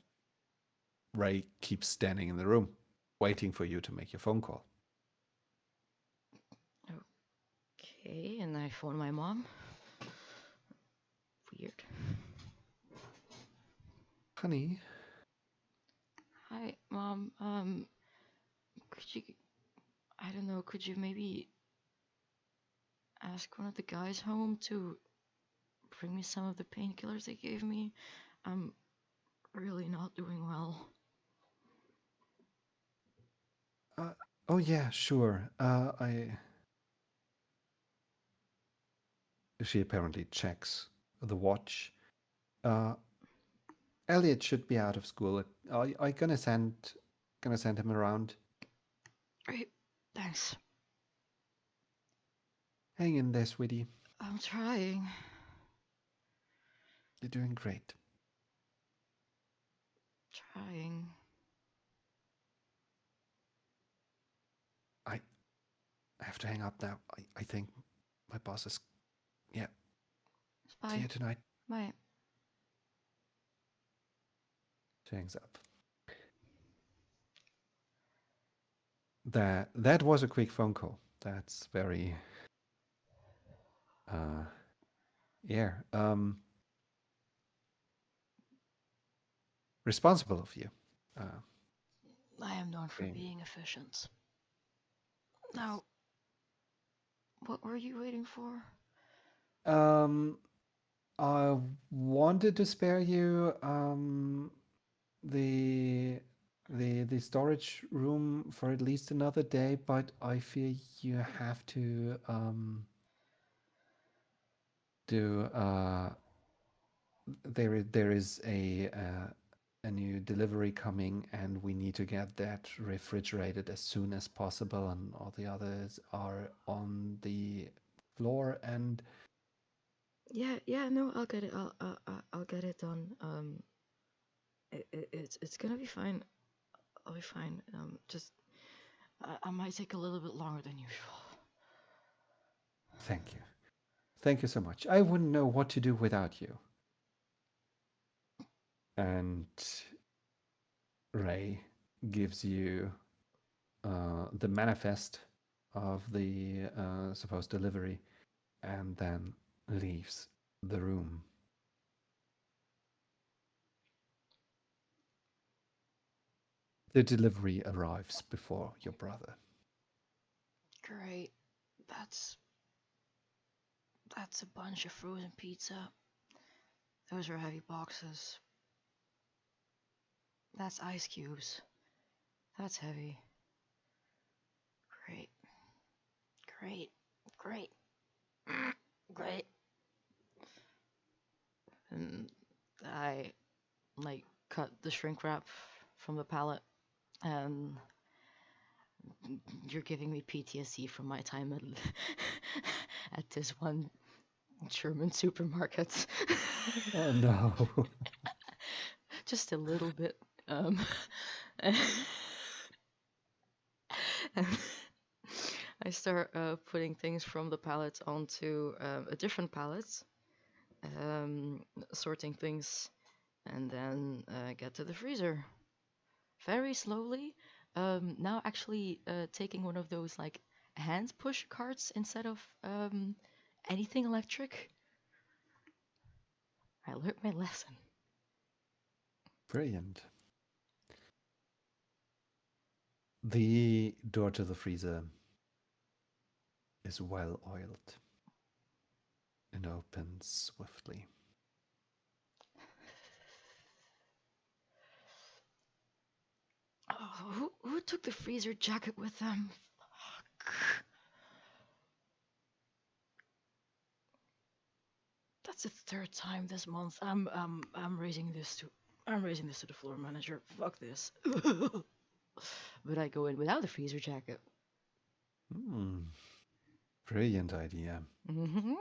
Ray keeps standing in the room, waiting for you to make your phone call. okay, and I phone my mom. Weird. Honey, Hi, mom. Could you? I don't know. Could you maybe ask one of the guys home to bring me some of the painkillers they gave me? I'm really not doing well. uh, oh yeah, sure. I. She apparently checks the watch. Uh, Elliot should be out of school. I gonna send him around. Great. Thanks. Hang in there, sweetie. I'm trying. You're doing great. Trying. I have to hang up now. I think my boss is. Yeah. See Bye. you tonight. Bye. She hangs up. That was a quick phone call. That's very uh yeah responsible of you. Uh, I am known for okay. being efficient. Yes. Now, what were you waiting for? Um, I wanted to spare you the the storage room for at least another day, but I fear you have to Do there is a new delivery coming, and we need to get that refrigerated as soon as possible, and all the others are on the floor. And Yeah, yeah, no, I'll get it. I'll get it done. It's gonna be fine. I'll be fine. Just I might take a little bit longer than usual. thank you, thank you so much. I wouldn't know what to do without you. And Ray gives you the manifest of the supposed delivery, and then leaves the room. The delivery arrives before your brother. Great. That's that's a bunch of frozen pizza. Those are heavy boxes. That's ice cubes. That's heavy. Great. Great. Great. Great. And I like cut the shrink wrap from the pallet, and you're giving me PTSD from my time at at this one German supermarket. Oh no. Just a little bit. Um, and I start putting things from the pallet onto a different pallet, um, sorting things, and then get to the freezer very slowly. Now actually taking one of those like hand push carts instead of anything electric. I learned my lesson. Brilliant. The door to the freezer is well oiled and opens swiftly. Oh, who took the freezer jacket with them? Fuck. That's the third time this month. I'm raising this to the floor manager. Fuck this. But I go in without the freezer jacket. Hmm. Brilliant idea. Hmm.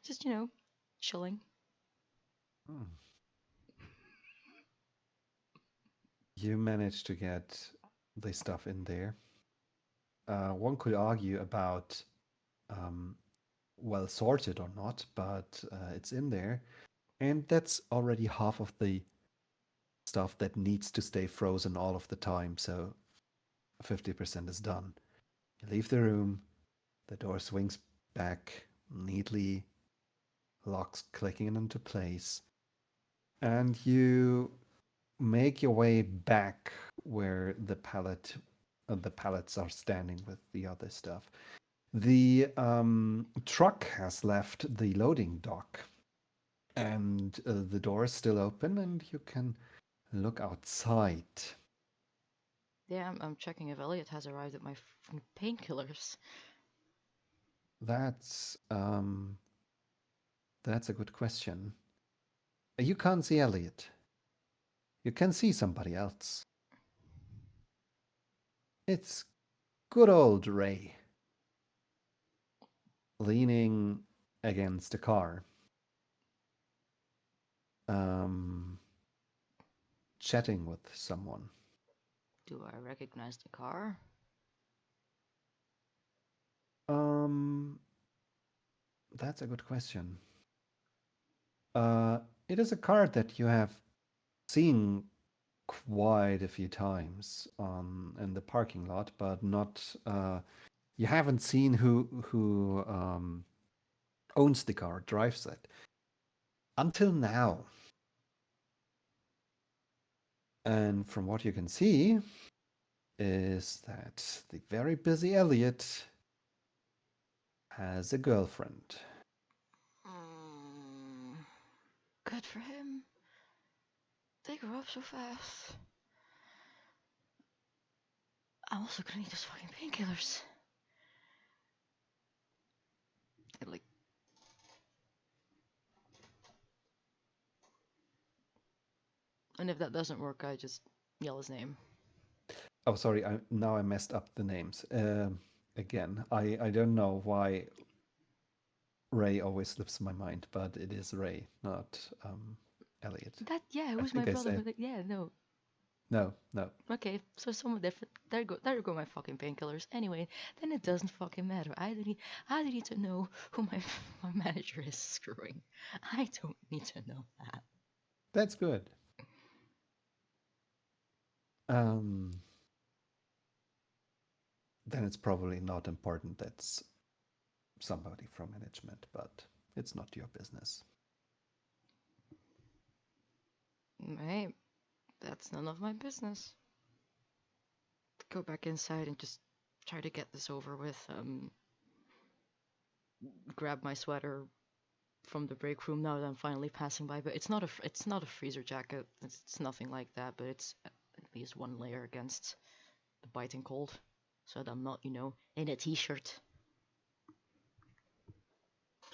Just chilling. Hmm. You managed to get the stuff in there. One could argue about um, well sorted or not, but it's in there. And that's already half of the stuff that needs to stay frozen all of the time. So 50% is done. You leave the room, the door swings back neatly, locks clicking into place, and you make your way back where the pallets are standing with the other stuff. The truck has left the loading dock, and the door is still open, and you can look outside. Yeah, I'm checking if Elliot has arrived at my painkillers. That's that's a good question. You can't see Elliot. You can see somebody else. It's good old Ray, leaning against a car, um, chatting with someone. Do I recognize the car? Um, that's a good question. Uh, it is a car that you have seen quite a few times in the parking lot, but not. You haven't seen who owns the car, drives it until now. And from what you can see, is that the very busy Elliot has a girlfriend. Mm, good for him. They grow up so fast. I'm also gonna need those fucking painkillers. I like And if that doesn't work, I just yell his name. Oh, sorry. Now I messed up the names. Again, I don't know why Ray always slips my mind, but it is Ray, not Elliot. That yeah, I who's my think I brother? said Yeah, no. no, no. Okay, so someone different. There go my fucking painkillers. Anyway, then it doesn't fucking matter. I don't need to know who my my manager is screwing. I don't need to know that. That's good. Um, then it's probably not important that's somebody from management, but it's not your business. Hey, that's none of my business. Go back inside and just try to get this over with. Grab my sweater from the break room now that I'm finally passing by. But it's not a freezer jacket. It's nothing like that. But it's at least one layer against the biting cold, so that I'm not in a t-shirt.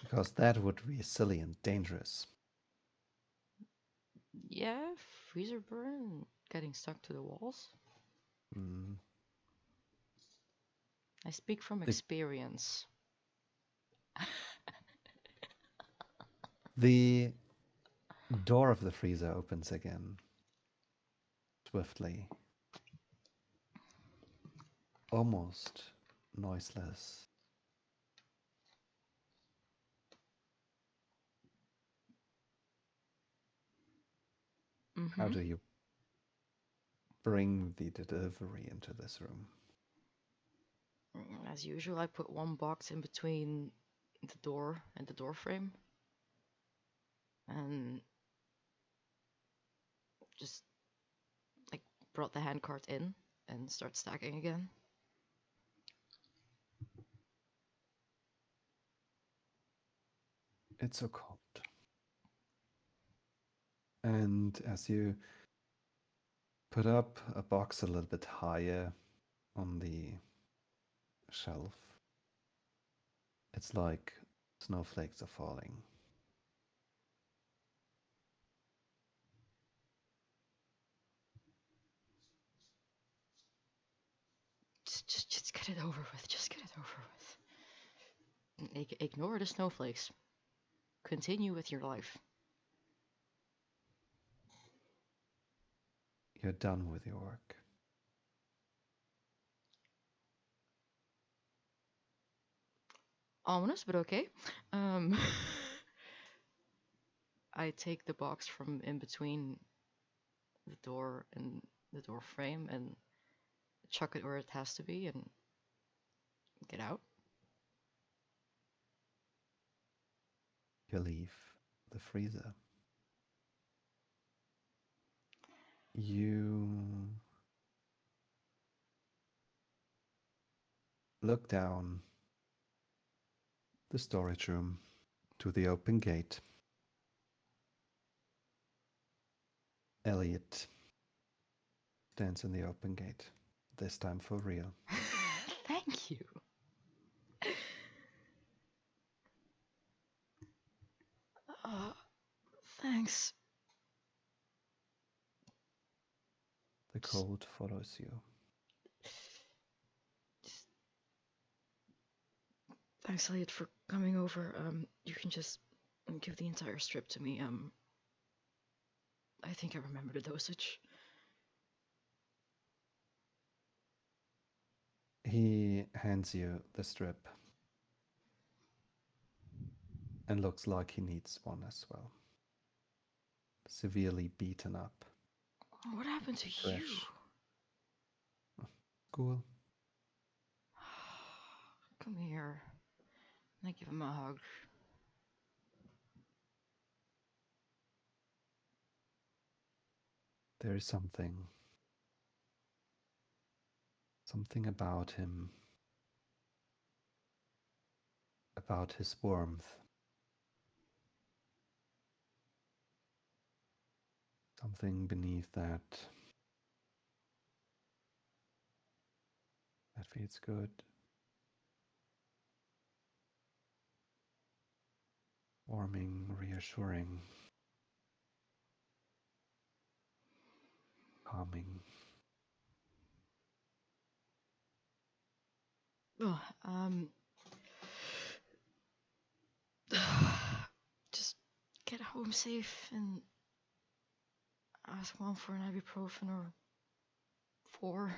Because that would be silly and dangerous. Yeah, freezer burn, getting stuck to the walls. Mm. I speak from The, experience. the door of the freezer opens again, swiftly, almost noiseless. How Mm-hmm. do you bring the delivery into this room? As usual, I put one box in between the door and the door frame, and just like brought the handcart in and start stacking again. It's so cold. And as you put up a box a little bit higher on the shelf, it's like snowflakes are falling. Just get it over with. Just get it over with. Ignore the snowflakes. Continue with your life. You're done with your work. Ominous, but okay. Um, I take the box from in between the door and the door frame and chuck it where it has to be and get out. You leave the freezer. You look down the storage room to the open gate. Elliot stands in the open gate, this time for real. Thank you. Uh, Thanks. The Just, cold follows you. just thanks, Elliot, for coming over. You can just give the entire strip to me. I think I remember the dosage. He hands you the strip and looks like he needs one as well. Severely beaten up, What happened to you? fresh. Cool. Come here. I give him a hug. There is something about him, about his warmth, something beneath that feels good, warming, reassuring. calming. Oh, just get home safe and ask mom for an ibuprofen or four,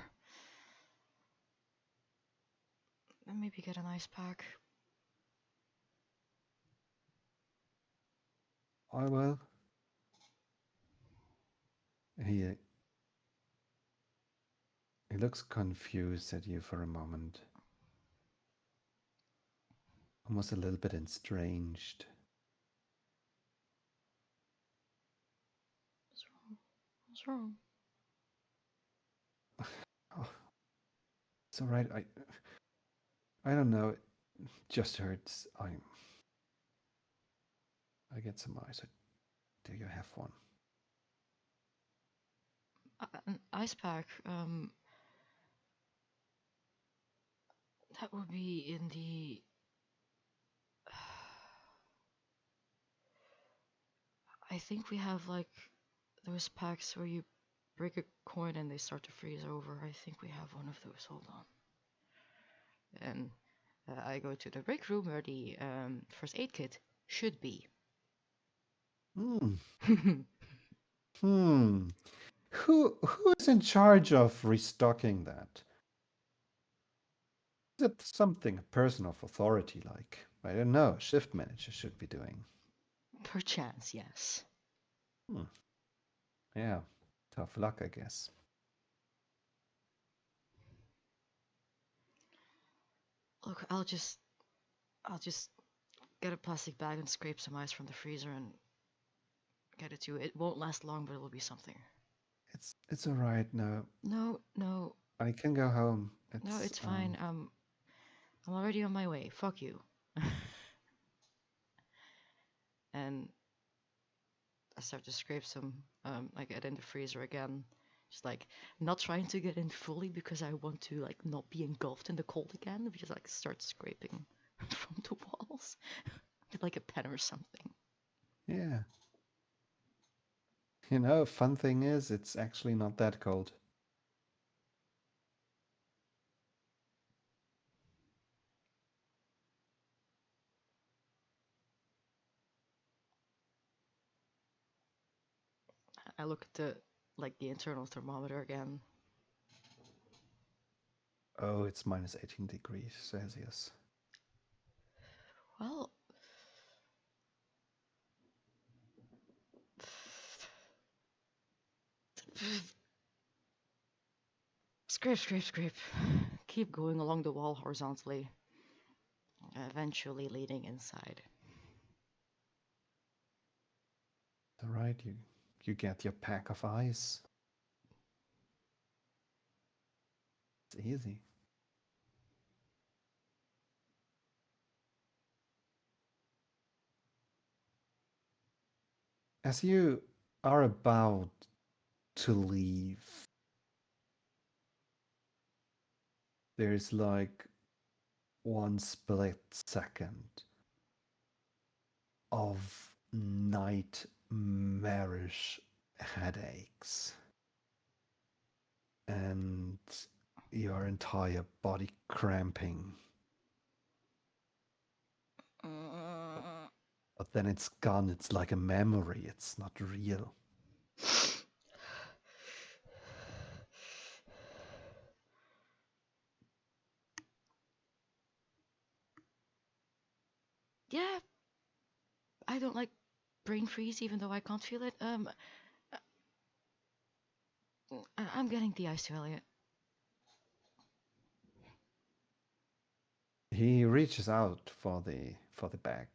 and maybe get an ice pack. I will. He he looks confused at you for a moment, almost a little bit estranged. What's wrong? What's wrong? Oh, it's all right. I don't know. It just hurts. I get some ice. Do you have one? An ice pack. That would be in the. I think we have like those packs where you break a coin and they start to freeze over. I think we have one of those. Hold on. And I go to the break room where the first aid kit should be. Hmm. Hmm. Who is in charge of restocking that? Is it something a person of authority like? I don't know. A shift manager should be doing. Perchance, yes. Hmm. Yeah. Tough luck, I guess. Look, I'll just get a plastic bag and scrape some ice from the freezer and get it to you. It won't last long, but it will be something. It's all right. No, No, no, I can go home. no, It's it's fine. I'm already on my way. Fuck you. And I start to scrape some. I get in the freezer again. Just like not trying to get in fully because I want to like not be engulfed in the cold again. We just like start scraping from the walls with like a pen or something. yeah. You know, fun thing is, it's actually not that cold. I look at the internal thermometer again. Oh, it's minus 18 degrees Celsius. Well, scrape, scrape, scrape. Keep going along the wall horizontally, eventually leading inside. All right, you get your pack of ice. It's easy. As you are about to leave, there's like one split second of nightmarish headaches and your entire body cramping. But then it's gone. It's like a memory. It's not real. Yeah, I don't like brain freeze even though I can't feel it. I'm getting the ice to Elliot. He reaches out for the bag.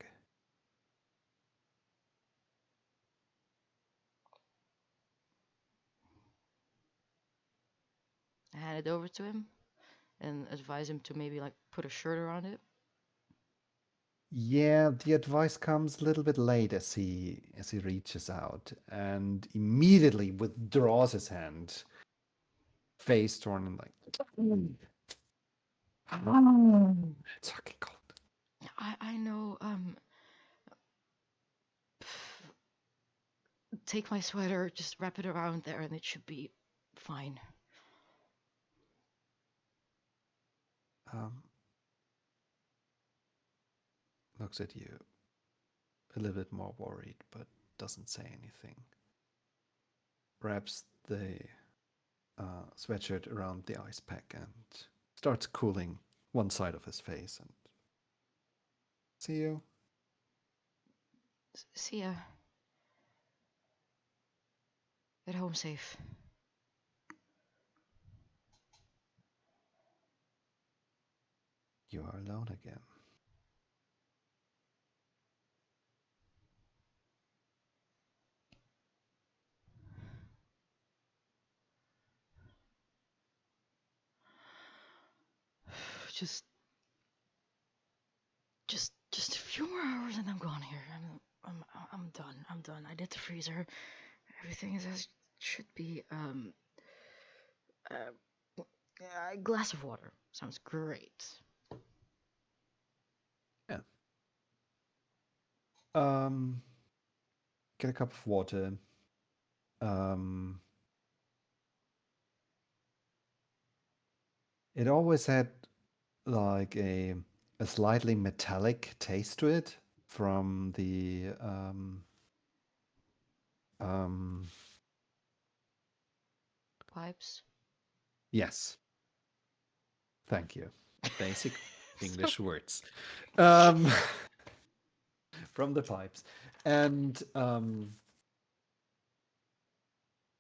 I hand it over to him and advise him to maybe like put a shirt around it. Yeah, the advice comes a little bit late as he reaches out and immediately withdraws his hand, face torn and like it's fucking cold. I know. Take my sweater, just wrap it around there, and it should be fine. Um, looks at you a little bit more worried, but doesn't say anything. Wraps the sweatshirt around the ice pack and starts cooling one side of his face. And see you. See ya. Get home safe. You are alone again. Just, just a few more hours and I'm gone here. I'm done. I'm done. I did the freezer. Everything is as it should be. A glass of water sounds great. Yeah. Um, get a cup of water. Um, it always had like a slightly metallic taste to it from the um Pipes. yes, thank you. Basic So English words. Um from the pipes. And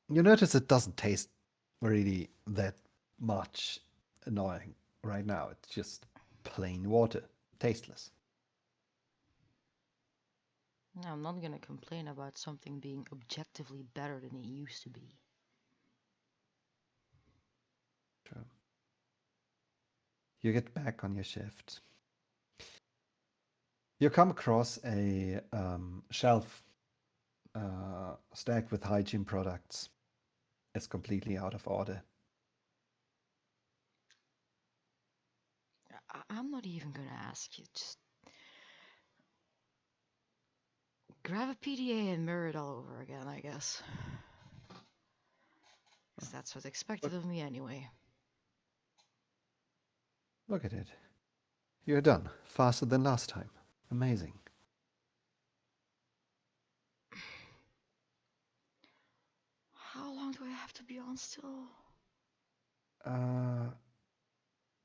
you notice it doesn't taste really that much annoying right now. It's just plain water, tasteless. no, I'm not gonna complain about something being objectively better than it used to be. True. You get back on your shift. You come across a shelf stacked with hygiene products. It's completely out of order. I'm not even gonna ask you. Just grab a PDA and mirror it all over again, I guess. Because that's what's expected Look, of me anyway. look at it. You're done. Faster than last time. Amazing. How long do I have to be on still? Uh,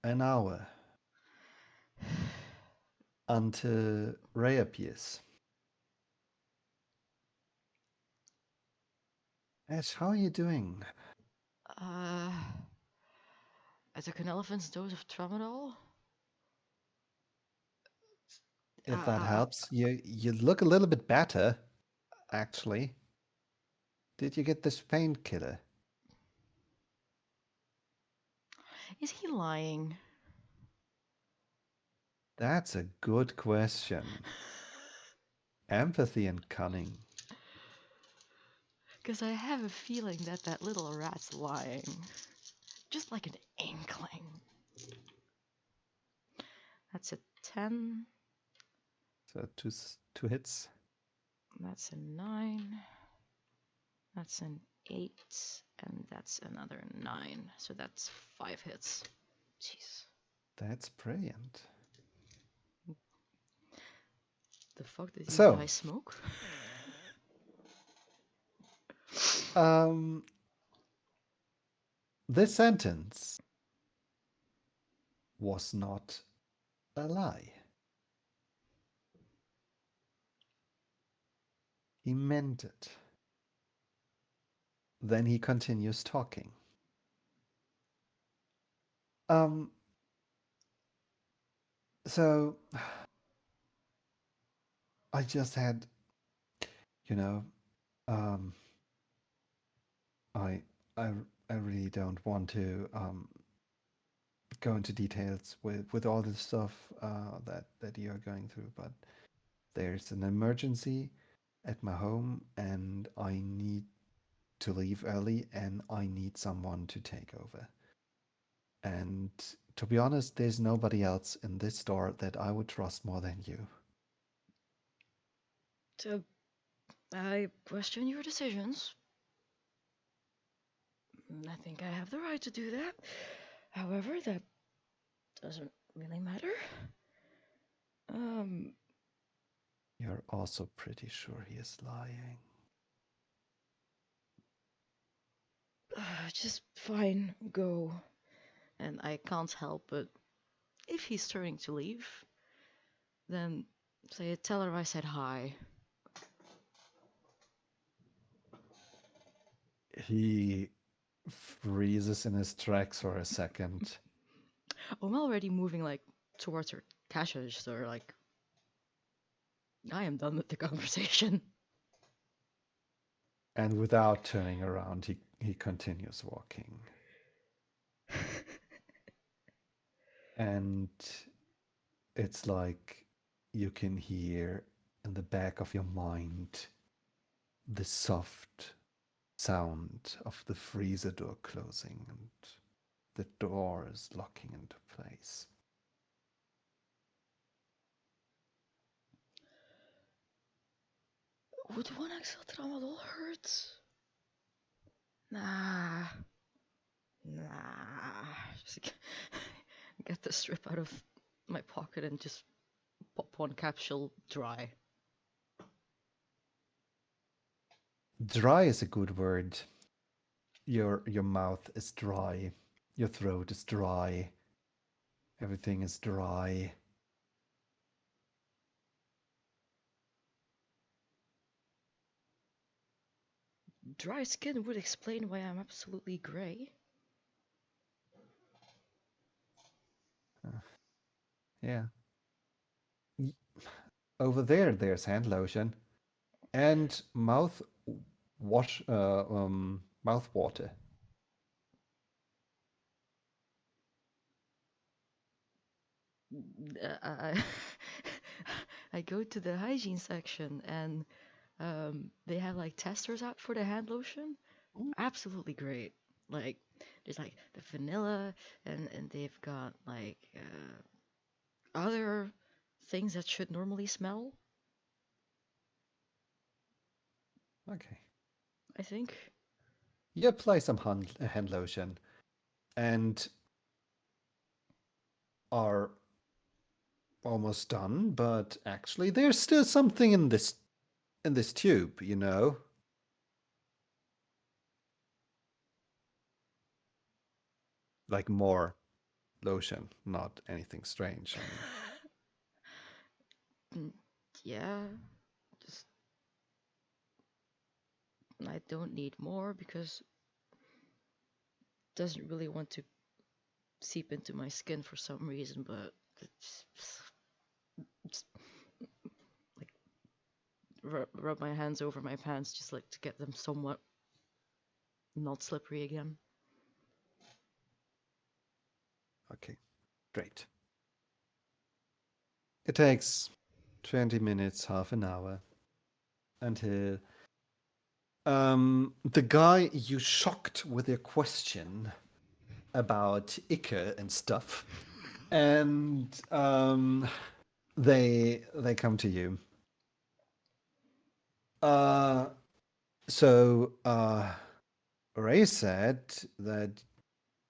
an hour until Ray appears. Ash, how are you doing? Uh, I took an elephant's dose of tramadol. If that Uh, helps, you look a little bit better, actually. Did you get this painkiller? is he lying? That's a good question. Empathy and cunning. Because I have a feeling that that little rat's lying. Just like an inkling. That's a 10. So two hits. That's a 9. That's an 8. And that's another 9. So that's 5 hits. Jeez. That's brilliant. The fuck did you So, guys smoke? um, this sentence was not a lie. He meant it. Then he continues talking. Um, so I just had, you know, um, I, I, I really don't want to go into details with all the stuff that you're going through, but there's an emergency at my home, and I need to leave early, and I need someone to take over. And to be honest, there's nobody else in this store that I would trust more than you. So I question your decisions. I think I have the right to do that. However, that doesn't really matter. Um, You're also pretty sure he is lying. just fine, go. And I can't help but, if he's turning to leave, then say, tell her I said hi. He freezes in his tracks for a second. I'm already moving like towards her cash register, like I am done with the conversation. And without turning around, he continues walking. And it's like you can hear in the back of your mind the soft sound of the freezer door closing and the door is locking into place. Would one XL tramadol hurt? Nah. Nah. Just get the strip out of my pocket and just pop one capsule dry. Dry is a good word. Your mouth is dry. Your throat is dry. Everything is dry. Dry skin would explain why I'm absolutely grey. Yeah. Over there, there's hand lotion and mouth water. I, I go to the hygiene section and they have like testers out for the hand lotion. Absolutely great. Like there's like the vanilla and they've got like other things that should normally smell, Okay. I think. You apply some hand lotion and are almost done, but actually there's still something in this tube, you know? Like more lotion, not anything strange. I mean, Mm, yeah, just I don't need more because it doesn't really want to seep into my skin for some reason, but it's like rub my hands over my pants just like to get them somewhat not slippery again. okay, great. It takes 20 minutes, half an hour until the guy you shocked with your question about Iker and stuff, and they come to you. Uh, so Ray said that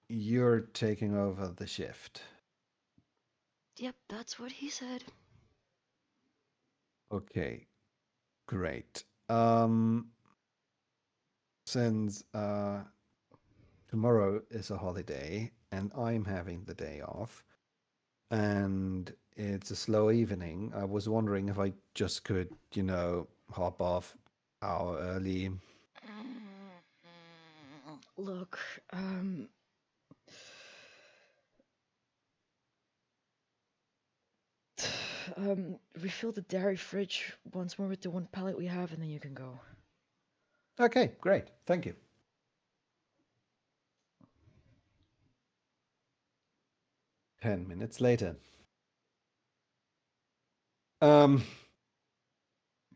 you're taking over the shift. Yep, that's what he said. Okay, great. Since tomorrow is a holiday and I'm having the day off, and it's a slow evening, I was wondering if I just could, hop off hour early. Look, refill the dairy fridge once more with the one pallet we have, and then you can go. Okay, great. Thank you. 10 minutes later. Um,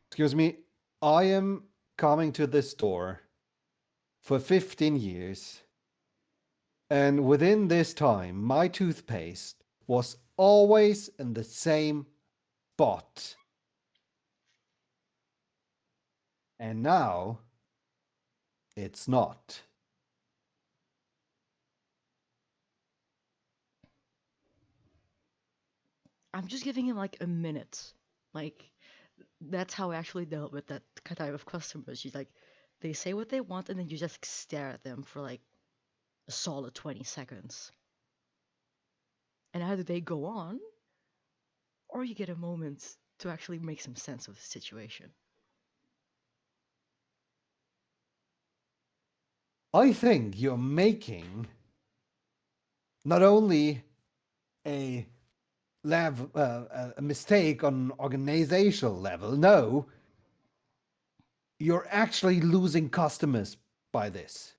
excuse me. I am coming to this store for 15 years, and within this time, my toothpaste was always in the same spot. And now it's not. I'm just giving him like a minute. Like that's how I actually dealt with that type of customers. You like they say what they want and then you just stare at them for like a solid 20 seconds. And either they go on or you get a moment to actually make some sense of the situation. I think you're making not only a a mistake on an organizational level. No, you're actually losing customers by this.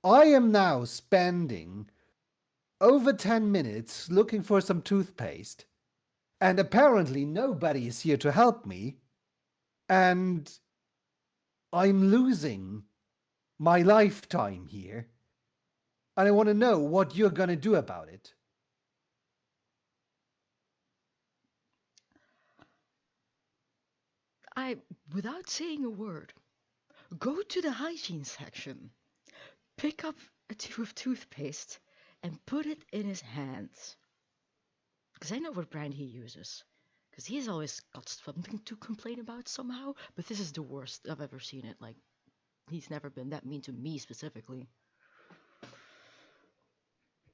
I am now spending over 10 minutes looking for some toothpaste, and apparently nobody is here to help me, and I'm losing my lifetime here, and I want to know what you're going to do about it. I, without saying a word, go to the hygiene section, pick up a tube of toothpaste, and put it in his hands. Because I know what brand he uses. Because he's always got something to complain about somehow, but this is the worst I've ever seen it. Like, he's never been that mean to me specifically.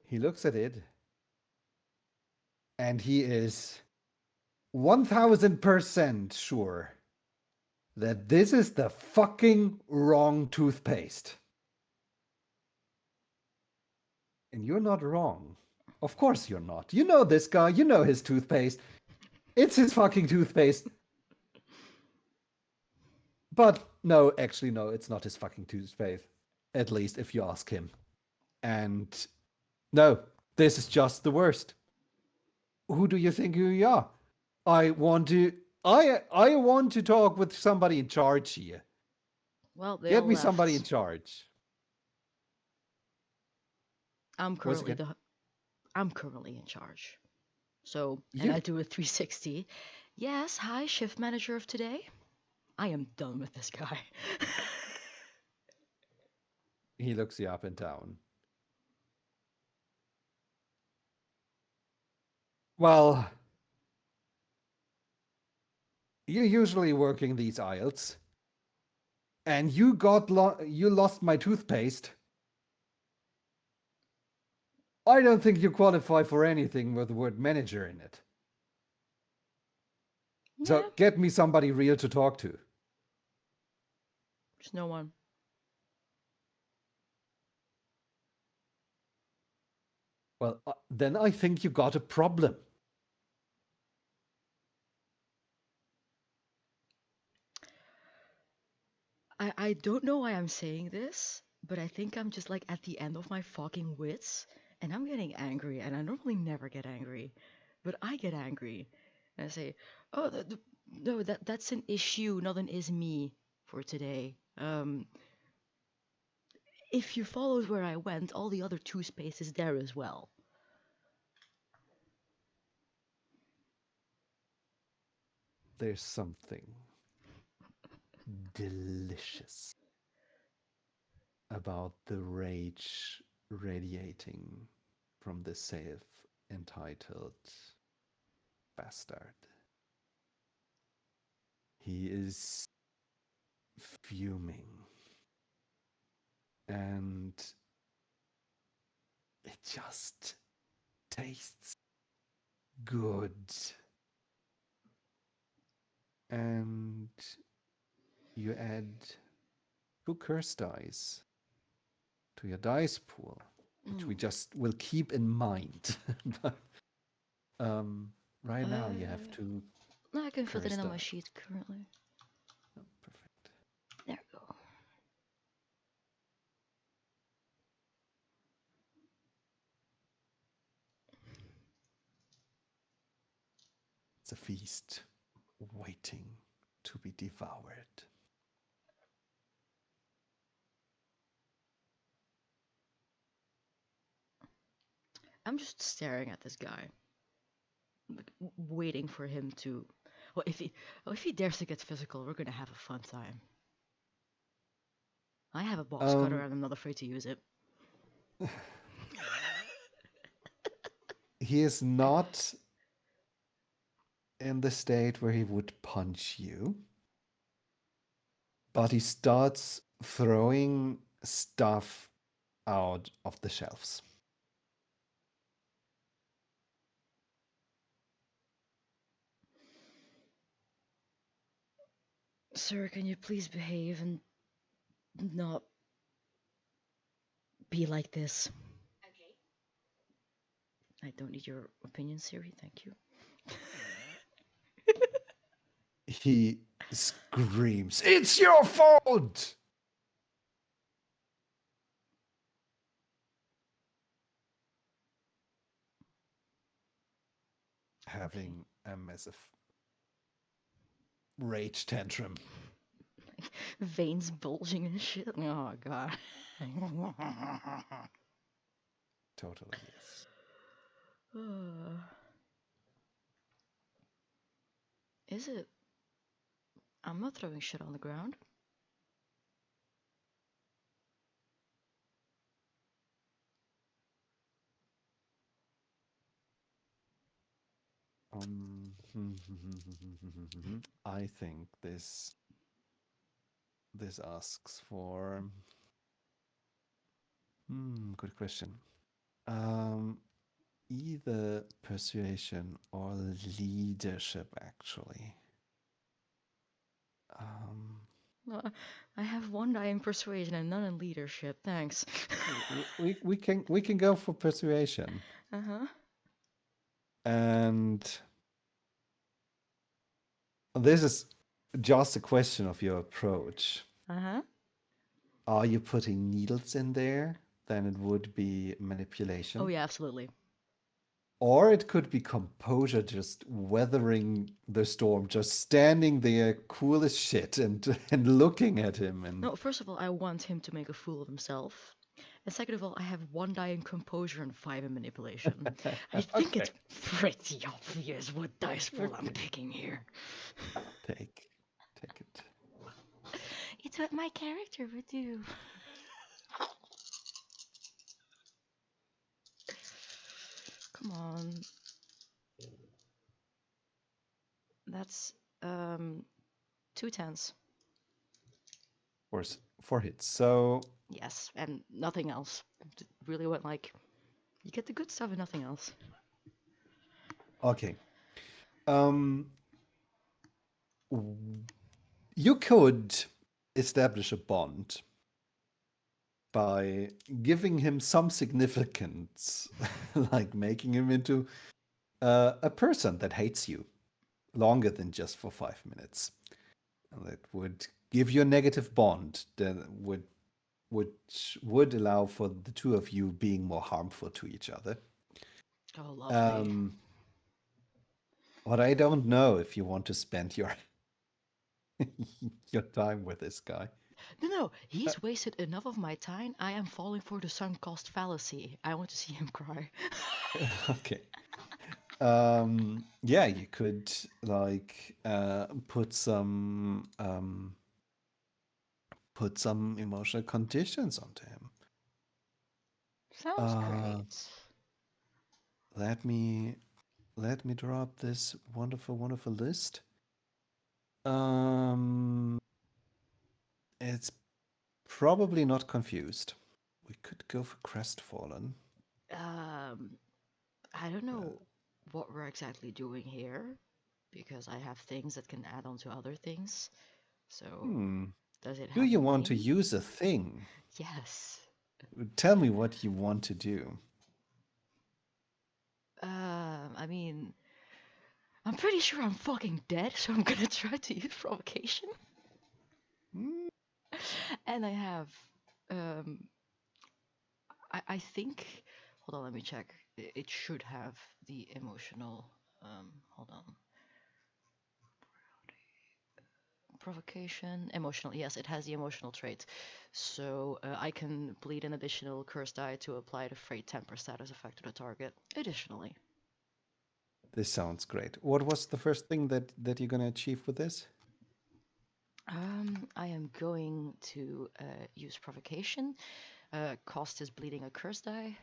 He looks at it, and he is 1000% sure that this is the fucking wrong toothpaste. And you're not wrong. Of course you're not. You know this guy, you know his toothpaste. It's his fucking toothpaste. But no, actually, no, it's not his fucking toothpaste. At least if you ask him. And no, this is just the worst. Who do you think you are? I want to I want to talk with somebody in charge here. Well, they Get all me somebody in left. charge. I'm Once currently again, the I'm currently in charge. So, and I you. do a 360. Yes, hi, shift manager of today. I am done with this guy. He looks you up and down. Well, you're usually working these aisles, and you lost my toothpaste. I don't think you qualify for anything with the word manager in it. Yeah, So get me somebody real to talk to. there's no one. Well, then I think you got a problem. I don't know why I'm saying this, but I think I'm just like at the end of my fucking wits and I'm getting angry. And I normally never get angry, but I get angry. And I say, oh, no, that's an issue, not an is me for today. If you followed where I went, all the other toothpaste is there as well. There's something delicious about the rage radiating from the self entitled bastard. He is fuming, and it just tastes good. And you add 2 curse dice to your dice pool, which we Mm. just will keep in mind. But right now you have Uh, two I can fit it curse in on my dice. sheet currently. Oh, perfect. There we go. It's a feast waiting to be devoured. I'm just staring at this guy, like, waiting for him to. Well, if he dares to get physical, we're gonna have a fun time. I have a box cutter, Um, and I'm not afraid to use it. he is not in the state where he would punch you, but he starts throwing stuff out of the shelves. Sir, can you please behave and not be like this? I don't need your opinion, Siri. Thank you. He screams, "It's your fault!" Okay. Having a massive rage tantrum. Veins bulging and shit. Oh god. Totally, yes. Is it? I'm not throwing shit on the ground. Um, I think this asks for good question. Um, Either persuasion or leadership, actually. Um, Uh, I have one die in persuasion and none in leadership. Thanks. we can go for persuasion, Uh huh. and this is just a question of your approach. Uh huh. Are you putting needles in there? Then it would be Oh manipulation. yeah, absolutely. Or it could be composure, just weathering the storm, just standing there cool as shit and and looking at him and No, first of all, I want him to make a fool of himself. And second of all, I have one die in composure and five in manipulation. I think okay. it's pretty obvious what dice pool I'm Okay. picking here. Take it. It's what my character would do. Come on. That's two tens. For hits. So Yes, and nothing else. It really went like you get the good stuff and nothing else. okay. Um you could establish a bond by giving him some significance, like making him into a person that hates you longer than just for 5 minutes. And that would give you a negative bond that would allow for the two of you being more harmful to each other. Oh, lovely. Um, but I don't know if you want to spend your your time with this guy. No, no, Uh, he's wasted enough of my time. I am falling for the sunk cost fallacy. I want to see him cry. okay. Yeah, you could like put some emotional conditions onto him. Sounds Uh, great. let me let me draw up this wonderful list. Um, it's probably not confused. We could go for crestfallen. Um, I don't Uh, know what we're exactly doing here because I have things that can add on to other things. So, hmm. does it Do have a you want to name? use a thing? Yes. Tell me what you want to do. I mean, I'm pretty sure I'm fucking dead, so I'm gonna try to use provocation. Hmm, And I have, um, I think, hold on, let me check. It should have the emotional, hold on. Provocation, emotional. Yes, it has the emotional trait. So I can bleed an additional curse die to apply the Freight temper status effect to the target. Additionally, this sounds great. What was the first thing that you're gonna achieve with this? I am going to use provocation. Cost is bleeding a curse die.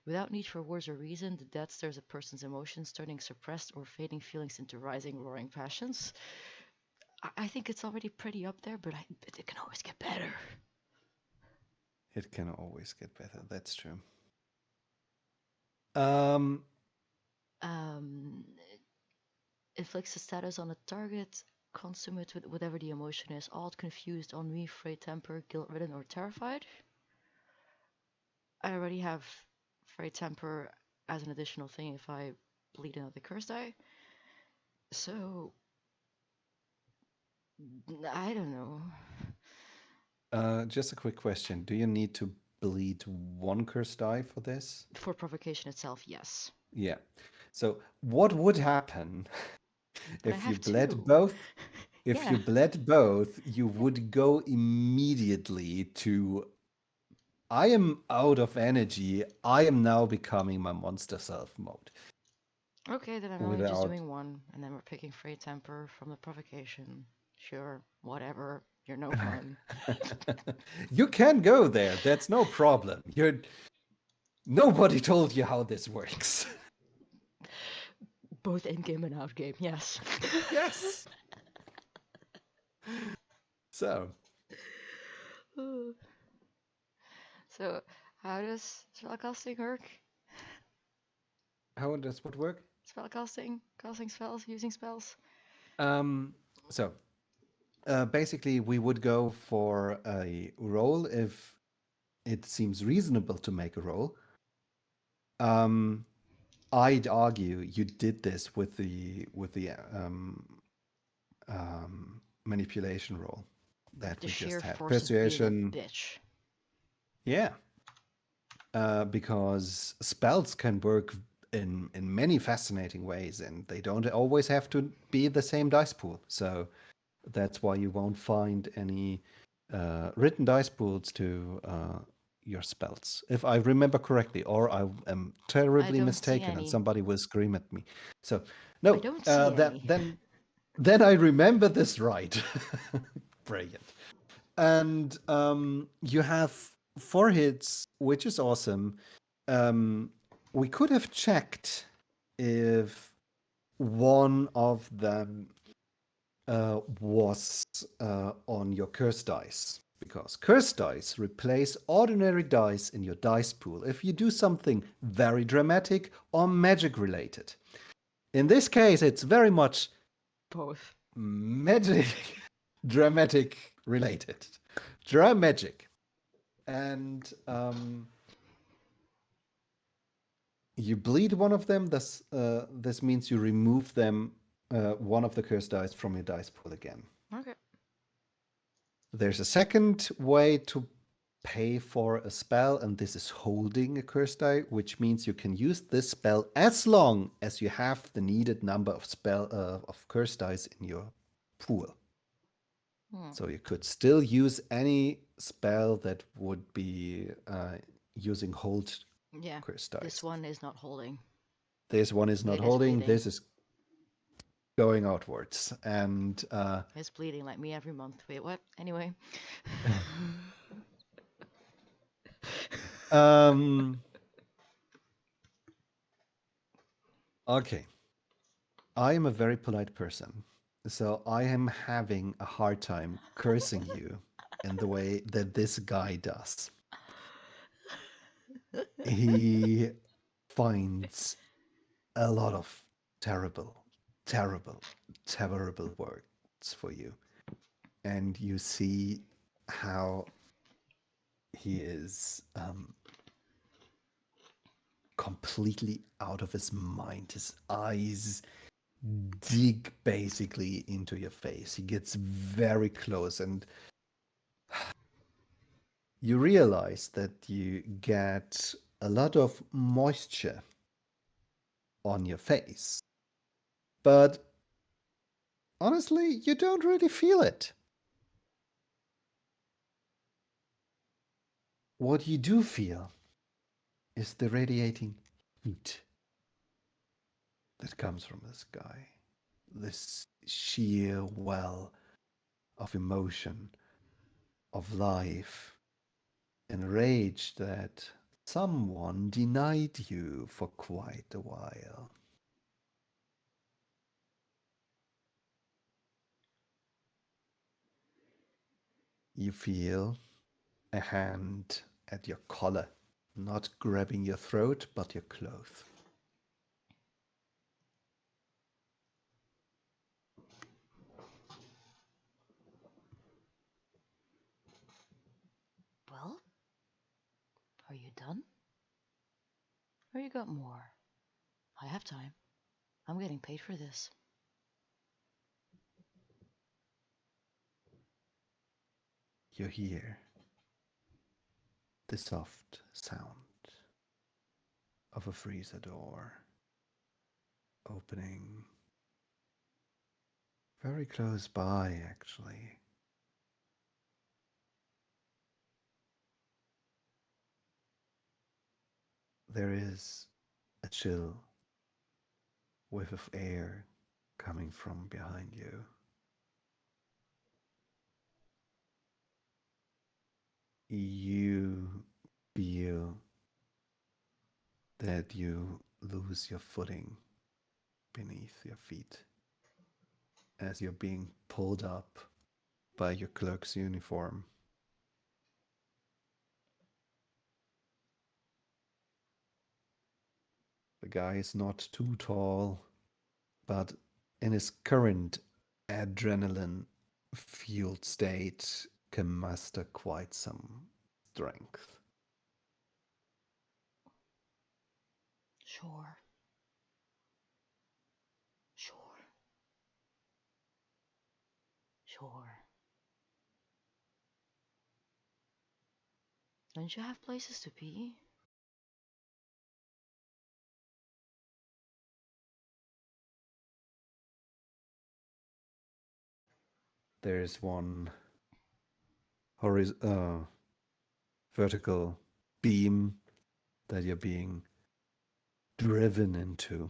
Without need for words or reason, the dead stirs a person's emotions, turning suppressed or fading feelings into rising, roaring passions. I think it's already pretty up there, but it can always get better. It can always get better. That's true. Um, It inflicts a status on a target, consummate with whatever the emotion is, awed, confused, ennui, frayed temper, guilt ridden, or terrified. I already have frayed temper as an additional thing if I bleed another curse die. So, I don't know. just a quick question. Do you need to bleed one curse die for this? For provocation itself, yes. Yeah. So what would happen But I if you have bled two. both? If Yeah. you bled both, you would go immediately to I am out of energy. I am now becoming my monster self mode Okay, then I'm only just without. doing one, and then we're picking frayed temper from the provocation. Sure, whatever. You're no fun. You can go there. That's no problem. You're nobody told you how this works. Both in game and out game, yes. Yes. So, So, how does spellcasting work? how does what work? Spellcasting? Casting spells? Using spells? Um, so basically, we would go for a roll if it seems reasonable to make a roll. Um, I'd argue you did this with the manipulation roll that The we just sheer had. force of being a Persuasion, bitch. yeah, because spells can work in many fascinating ways, and they don't always have to be the same dice pool. So that's why you won't find any written dice pools to your spells, if I remember correctly, or I am I terribly don't see mistaken, and any. somebody will scream at me. So I no, don't see that any. then I remember this right. Brilliant. And you have four hits, which is awesome. Um, we could have checked if one of them was on your curse dice, because curse dice replace ordinary dice in your dice pool if you do something very dramatic or magic related. In this case, it's very much Both. magic, dramatic related. Dramagic. And you bleed one of them. This means you remove them, one of the curse dice from your dice pool again. Okay. There's a second way to pay for a spell, and this is holding a curse die, which means you can use this spell as long as you have the needed number of curse dice in your pool. Hmm. So you could still use any spell that would be using hold Yeah. curse This dice. one is not holding. This one is not It is holding. bleeding. This is going outwards, and It's bleeding like me every month. Wait, what? Anyway. um, okay. I am a very polite person, so I am having a hard time cursing you in the way that this guy does. He finds a lot of terrible, terrible, terrible words for you. And you see how he is completely out of his mind. His eyes dig basically into your face. He gets very close, and you realize that you get a lot of moisture on your face. But honestly, you don't really feel it. What you do feel is the radiating heat that comes from this guy. This sheer well of emotion, of life, and rage that Someone denied you for quite a while. You feel a hand at your collar, not grabbing your throat, but your clothes. Well, are you done? Or you got more? I have time. I'm getting paid for this. You hear the soft sound of a freezer door opening very close by, actually. There is a chill whiff of air coming from behind you. You feel that you lose your footing beneath your feet as you're being pulled up by your clerk's uniform. The guy is not too tall, but in his current adrenaline fueled state can muster quite some strength. Sure. Sure. Sure. Don't you have places to be? There's one vertical beam that you're being driven into.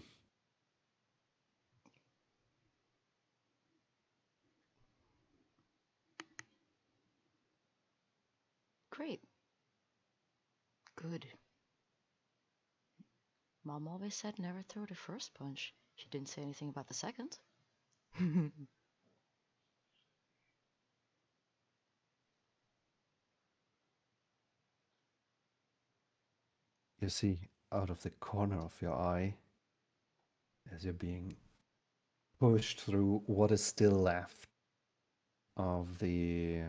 Great. Good. Mom always said never throw the first punch. She didn't say anything about the second. You see out of the corner of your eye as you're being pushed through what is still left of the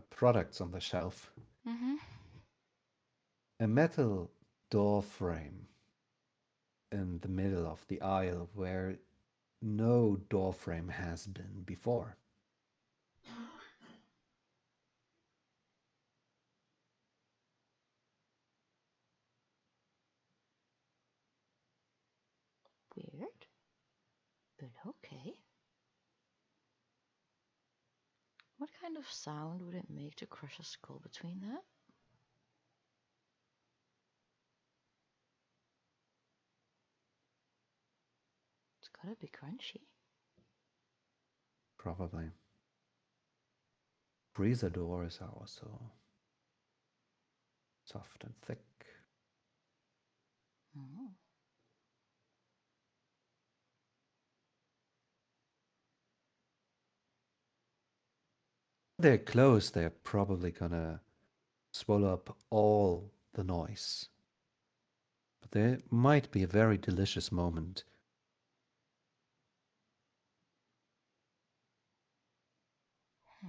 products on the shelf. Mm-hmm. A metal door frame in the middle of the aisle where no door frame has been before. Weird, but okay. What kind of sound would it make to crush a skull between that? It's gotta be crunchy. Probably. Freezer doors are also soft and thick. Mm. They're closed, they're probably gonna swallow up all the noise. But there might be a very delicious moment. Hmm.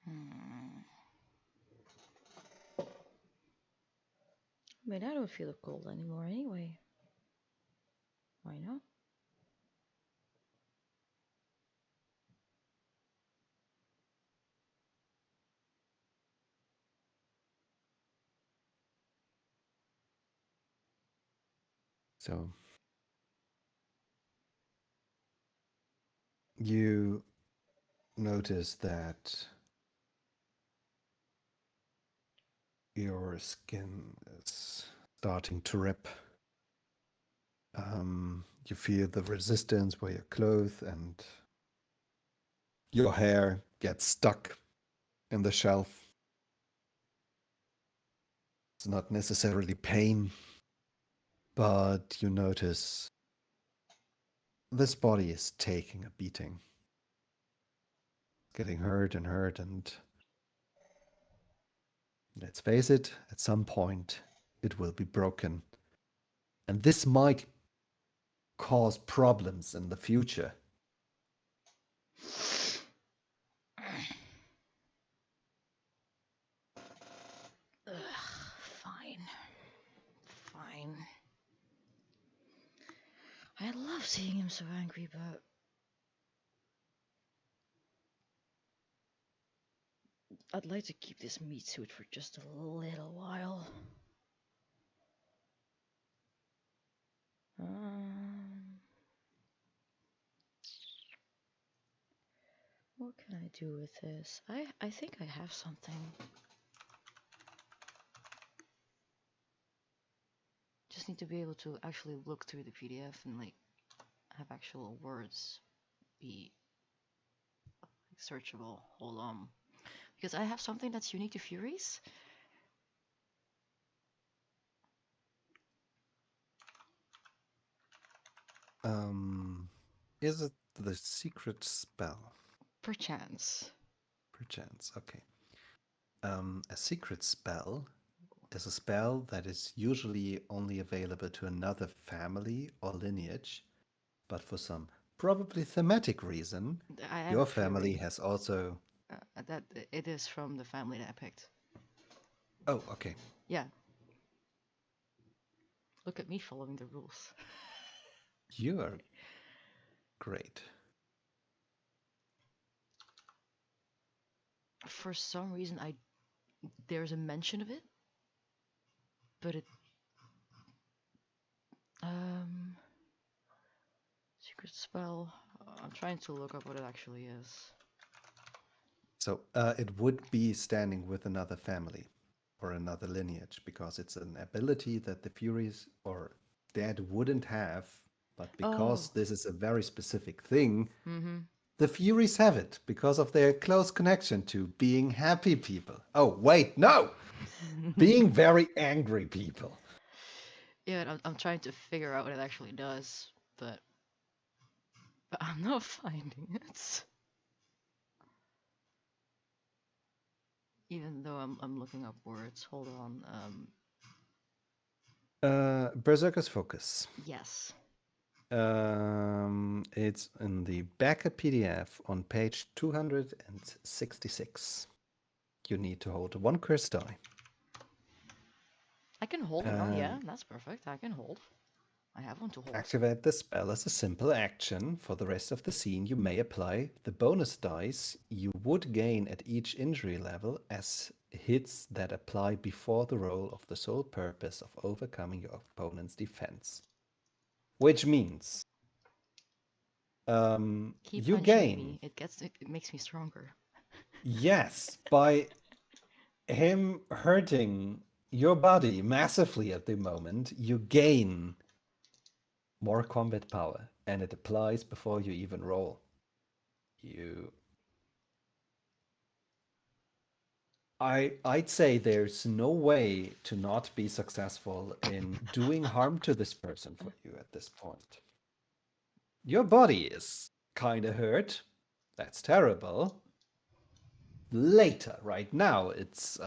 Hmm. I mean, I don't feel cold anymore anyway. Why not? So you notice that your skin is starting to rip. You feel the resistance where your clothes and your hair gets stuck. in the shelf. It's not necessarily pain, but you notice this body is taking a beating, getting hurt and hurt, and let's face it, at some point it will be broken. And this might cause problems in the future. Fine. Fine. I love seeing him so angry, but I'd like to keep this meat suit for just a little while. What can I do with this? I think I have something. Just need to be able to actually look through the PDF and like have actual words be like, searchable. Hold on. Because I have something that's unique to Furies. Is it the secret spell? Perchance. Perchance, okay. A secret spell is a spell that is usually only available to another family or lineage, but for some probably thematic reason, I am your a family Fury. has also. That it is from the family that I picked. Oh, okay. Yeah. Look at me following the rules. You are great. For some reason, there's a mention of it, but it um secret spell. I'm trying to look up what it actually is. So it would be standing with another family or another lineage because it's an ability that the Furies or Dead wouldn't have, but Oh. because this is a very specific thing, Mm-hmm. the Furies have it because of their close connection to being happy people. Oh, wait, no! Being very angry people. Yeah, I'm trying to figure out what it actually does, but I'm not finding it. Even though I'm looking up words. Hold on. Berserker's Focus. Yes. It's in the backup PDF on page 266. You need to hold one curse die. I can hold one. Yeah, And that's perfect. I can hold. I have one to hold. activate the spell as a simple action. For the rest of the scene, you may apply the bonus dice you would gain at each injury level as hits that apply before the roll of the sole purpose of overcoming your opponent's defense. Which means Keep you punching gain, me. It makes me stronger. yes, by him hurting your body massively at the moment, you gain more combat power, and it applies before you even roll. You, I'd say there's no way to not be successful in doing harm to this person for you at this point. Your body is kind of hurt. That's terrible. Later, right now, it's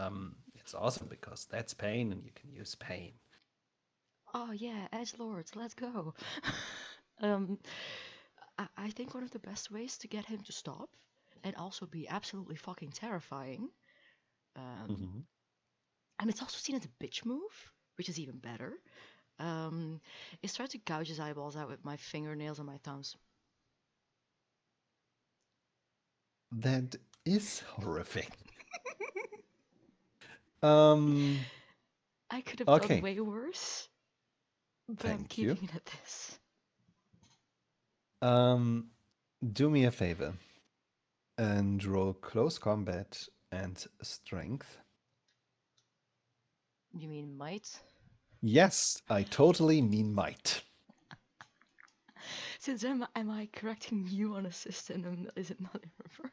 awesome because that's pain, and you can use pain. Oh yeah, edge lords, let's go. um, I think one of the best ways to get him to stop, and also be absolutely fucking terrifying, um, Mhm. and it's also seen as a bitch move, which is even better. Um, is try to gouge his eyeballs out with my fingernails and my thumbs. That is horrific. Um, I could have done okay, way worse, but I'm thank you. keeping it at this. Um, do me a favor and roll close combat and strength. You mean might? Yes, I totally mean might. Since am I correcting you on a system? Is it not in reverse?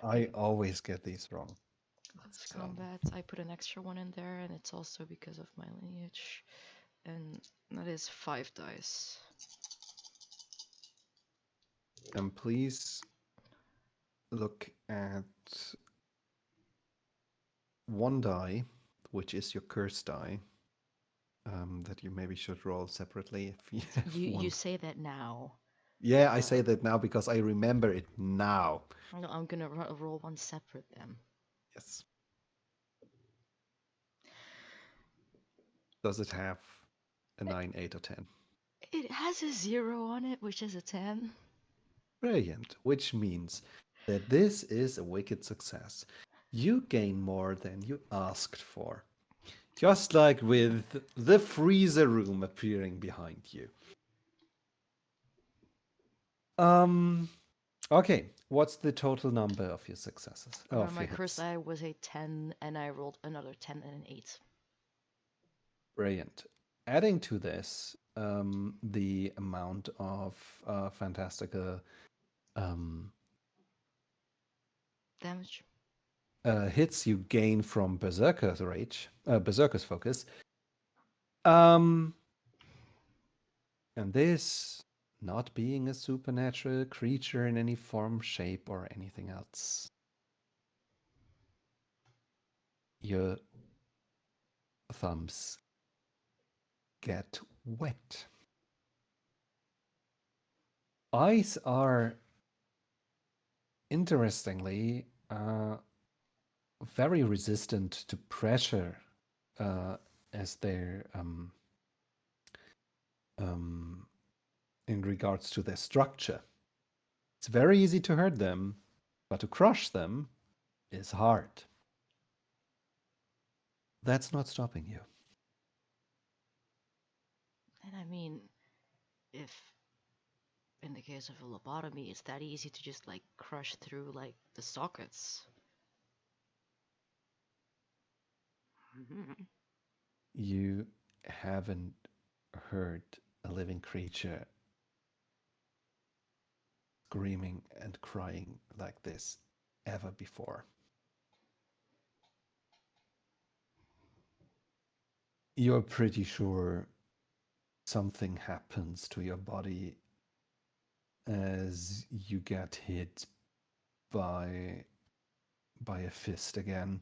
I always get these wrong. Close It's, combat. I put an extra one in there, and it's also because of my lineage. And that is 5 dice. and please look at one die, which is your curse die, that you maybe should roll separately if you have You one. say that now. Yeah, I say that now because I remember it now. No, I'm gonna roll one separate then. Yes. Does it have a 9, 8, or 10? It has a 0 on it, which is a 10. Brilliant, which means that this is a wicked success. You gain more than you asked for. Just like with the freezer room appearing behind you. Okay, what's the total number of your successes? Of My your curse hits? die was a 10, and I rolled another 10 and an 8. Brilliant. Adding to this, the amount of fantastical um, Damage. hits you gain from Berserker's Rage, Berserker's Focus. Um, and this not being a supernatural creature in any form, shape, or anything else. Your thumbs get wet. Eyes are, interestingly, very resistant to pressure as they're um, in regards to their structure. It's very easy to hurt them, but to crush them is hard. That's not stopping you. And I mean, if in the case of a lobotomy, it's that easy to just like crush through like the sockets. You haven't heard a living creature screaming and crying like this ever before. You're pretty sure something happens to your body as you get hit by a fist again.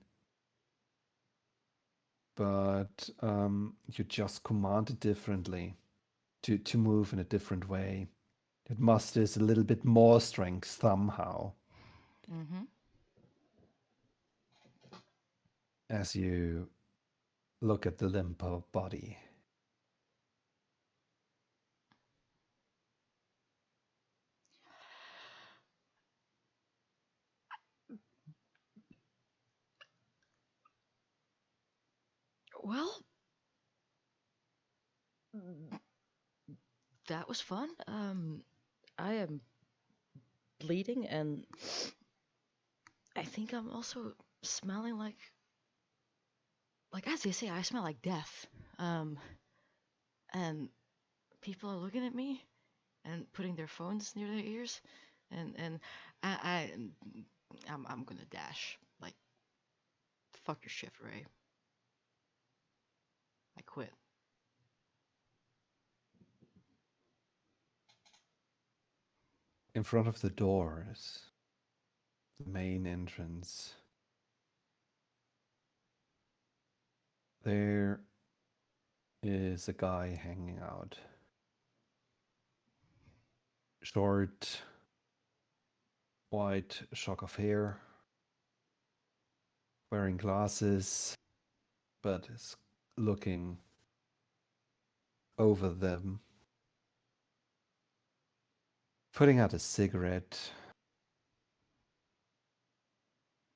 But you just command it differently to move in a different way. It musters a little bit more strength somehow Mm-hmm. as you look at the limp body. Well, that was fun. I am bleeding, and I think I'm also smelling like as they say, I smell like death. Um, and people are looking at me and putting their phones near their ears, and I I'm gonna dash. Like, fuck your shift, Ray. I quit. In front of the doors, the main entrance, there is a guy hanging out. Short, white shock of hair, wearing glasses, but is looking over them, putting out a cigarette.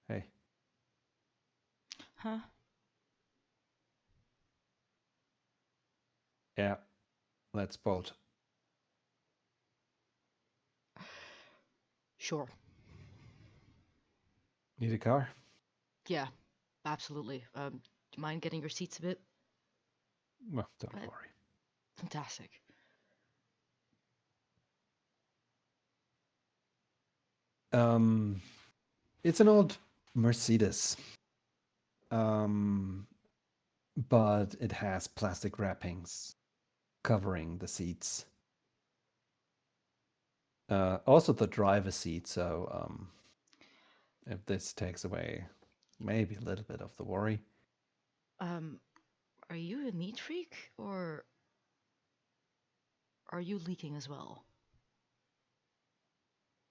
Hey, Huh? yeah, let's bolt. Sure. Need a car? Yeah, absolutely. Do you mind getting your seats a bit? Well, don't But worry. fantastic. Um, It's an old Mercedes, um, but it has plastic wrappings covering the seats. Also, the driver's seat. So, if this takes away maybe a little bit of the worry. Um, are you a neat freak or are you leaking as well?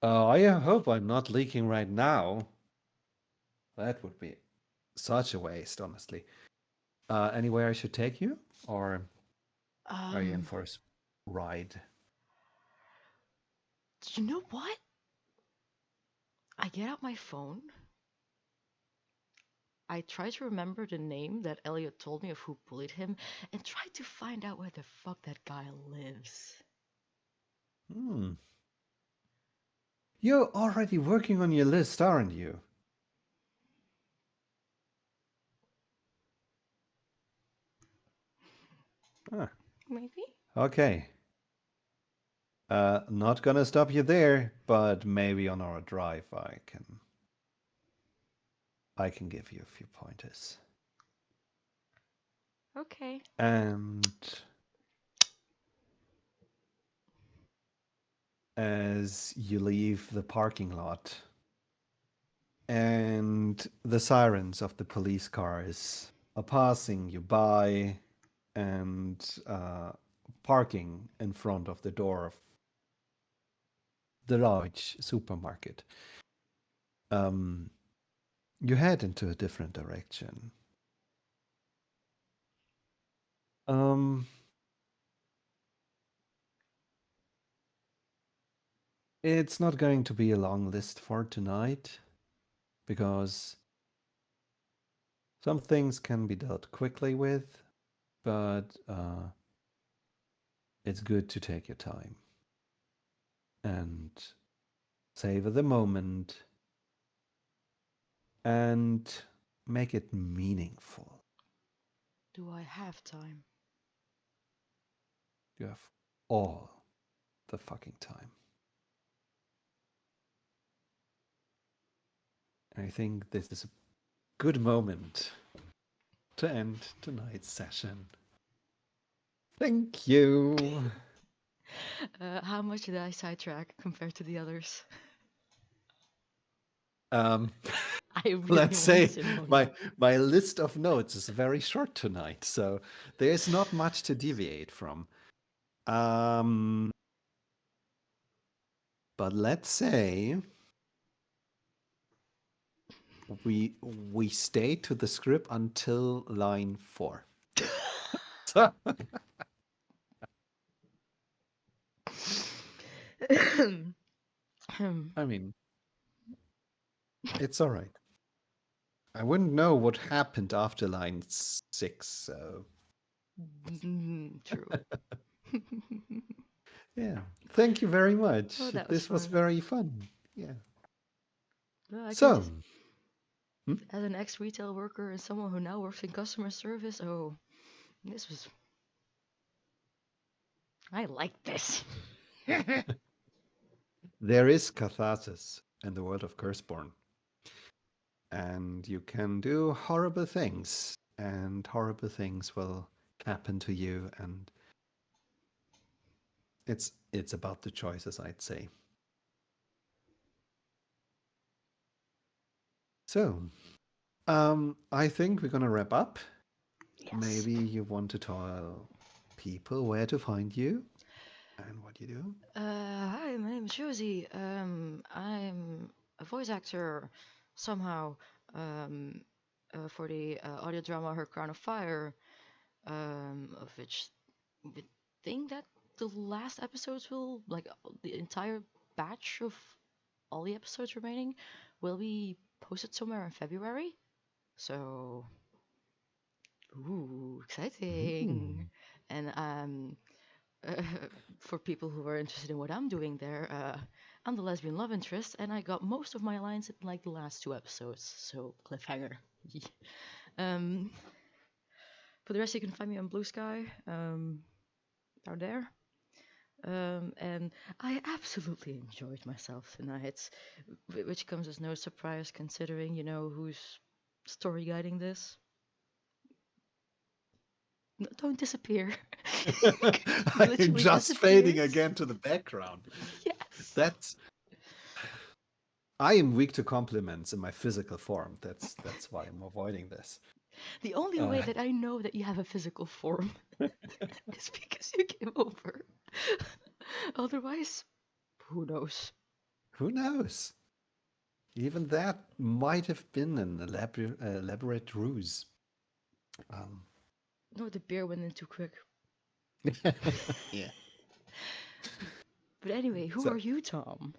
I hope I'm not leaking right now. That would be such a waste, honestly. Anywhere I should take you, or are you in Um, for a ride? you know what? I get out my phone. I try to remember the name that Elliot told me of who bullied him and try to find out where the fuck that guy lives. Hmm. You're already working on your list, aren't you? Huh. Maybe? Okay. Not gonna stop you there, but maybe on our drive I can give you a few pointers. Okay. And as you leave the parking lot, and the sirens of the police cars are passing you by and parking in front of the door of the large supermarket. Um, you head into a different direction. Um, it's not going to be a long list for tonight because some things can be dealt quickly with, but it's good to take your time and savor the moment and make it meaningful. Do I have time? You have all the fucking time. I think this is a good moment to end tonight's session. Thank you. How much did I sidetrack compared to the others? Um, I really let's want say to know my now. my list of notes is very short tonight, so there's not much to deviate from. Um, but let's say we stay to the script until line 4. So, I mean, it's all right. I wouldn't know what happened after line 6, so True. yeah. Thank you very Oh, much. that was This was fun. very fun. Yeah. Well, I can So, just, hmm? as an ex-retail worker and someone who now works in customer service, oh, this was, I like this. There is catharsis in the world of Curseborne, and you can do horrible things, and horrible things will happen to you, and it's about the choices, I'd say. So, I think we're gonna wrap up. Yes. Maybe you want to tell people where to find you and what you do. Hi, my name is Josie. I'm a voice actor somehow um, for the audio drama Her Crown of Fire, of which we think that the last episodes will, like, the entire batch of all the episodes remaining will be posted somewhere in February. So, ooh, exciting. Ooh. And uh, for people who are interested in what I'm doing there, I'm the lesbian love interest, and I got most of my lines in like the last 2 episodes. So cliffhanger. um, for the rest, you can find me on Blue Sky. Down there. And I absolutely enjoyed myself tonight, which comes as no surprise considering, who's story guiding this. No, don't disappear. You I'm literally just fading disappeared. again to the background. Yes. That's I am weak to compliments in my physical form. That's why I'm avoiding this. The only way Uh, that I know that you have a physical form is because you came over. Otherwise, who knows? who knows? Even that might have been an elaborate ruse. Um, No, the beer went in too quick. yeah. But anyway, who So are you, Tom?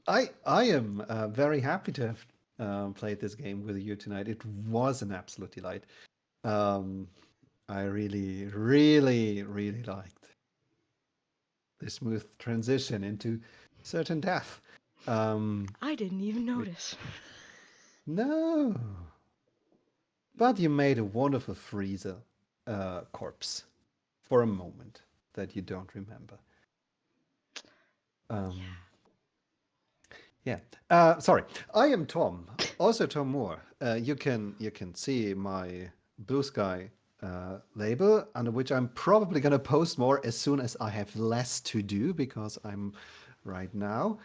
I am very happy to have played this game with you tonight. It was an absolute delight. Um, I really, really, really liked the smooth transition into certain death. I didn't even Which, notice. no, but you made a wonderful freezer corpse for a moment that you don't remember. Um, Yeah. yeah. Sorry, I am Tom. Also Tom Moore. You can see my Blue Sky label under which I'm probably gonna post more as soon as I have less to do because I'm right now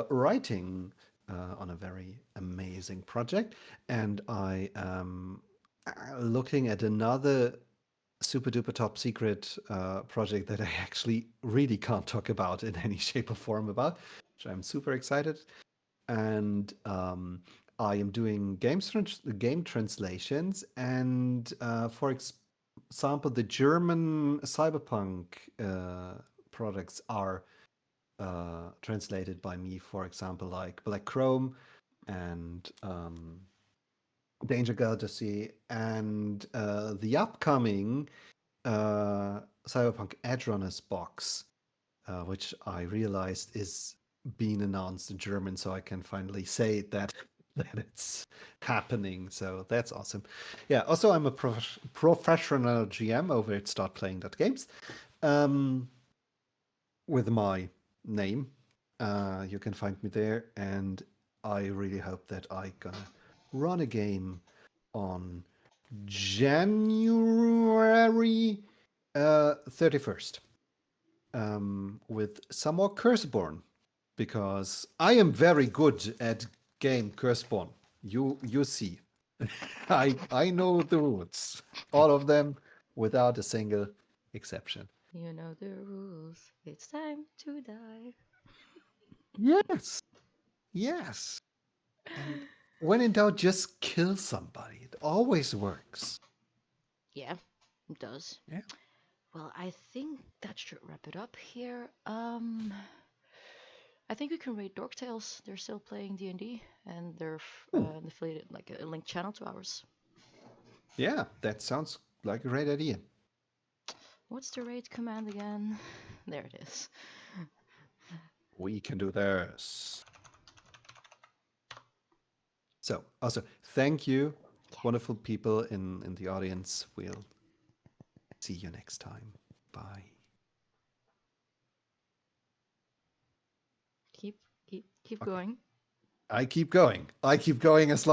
writing on a very amazing project, and I am looking at another super duper top secret project that I actually really can't talk about in any shape or form about, which I'm super excited. And I am doing game translations, and for example, the German cyberpunk products are translated by me. For example, like Black Chrome and Danger Galaxy, and the upcoming Cyberpunk Edge Runners box, which I realized is being announced in German, so I can finally say that that it's happening. So that's awesome. Yeah. Also, I'm a professional GM over at StartPlaying.games with my name. You can find me there, and I really hope that I gonna run a game on January 31st with some more Curseborne because I am very good at game Curseborne. You see, I know the rules, all of them without a single exception. You know the rules. It's time to die. Yes, yes. And when in doubt, just kill somebody. It always works. Yeah, it does. Yeah. Well, I think that should wrap it up here. I think we can rate Dorktales. They're still playing D&D, and they're Ooh, an affiliated, like a linked channel to ours. yeah, that sounds like a great idea. What's the rate command again? There it is. We can do this. So, also, thank you, Yeah. wonderful people in the audience. We'll see you next time. Bye. Keep Okay. going. I keep going. I keep going as long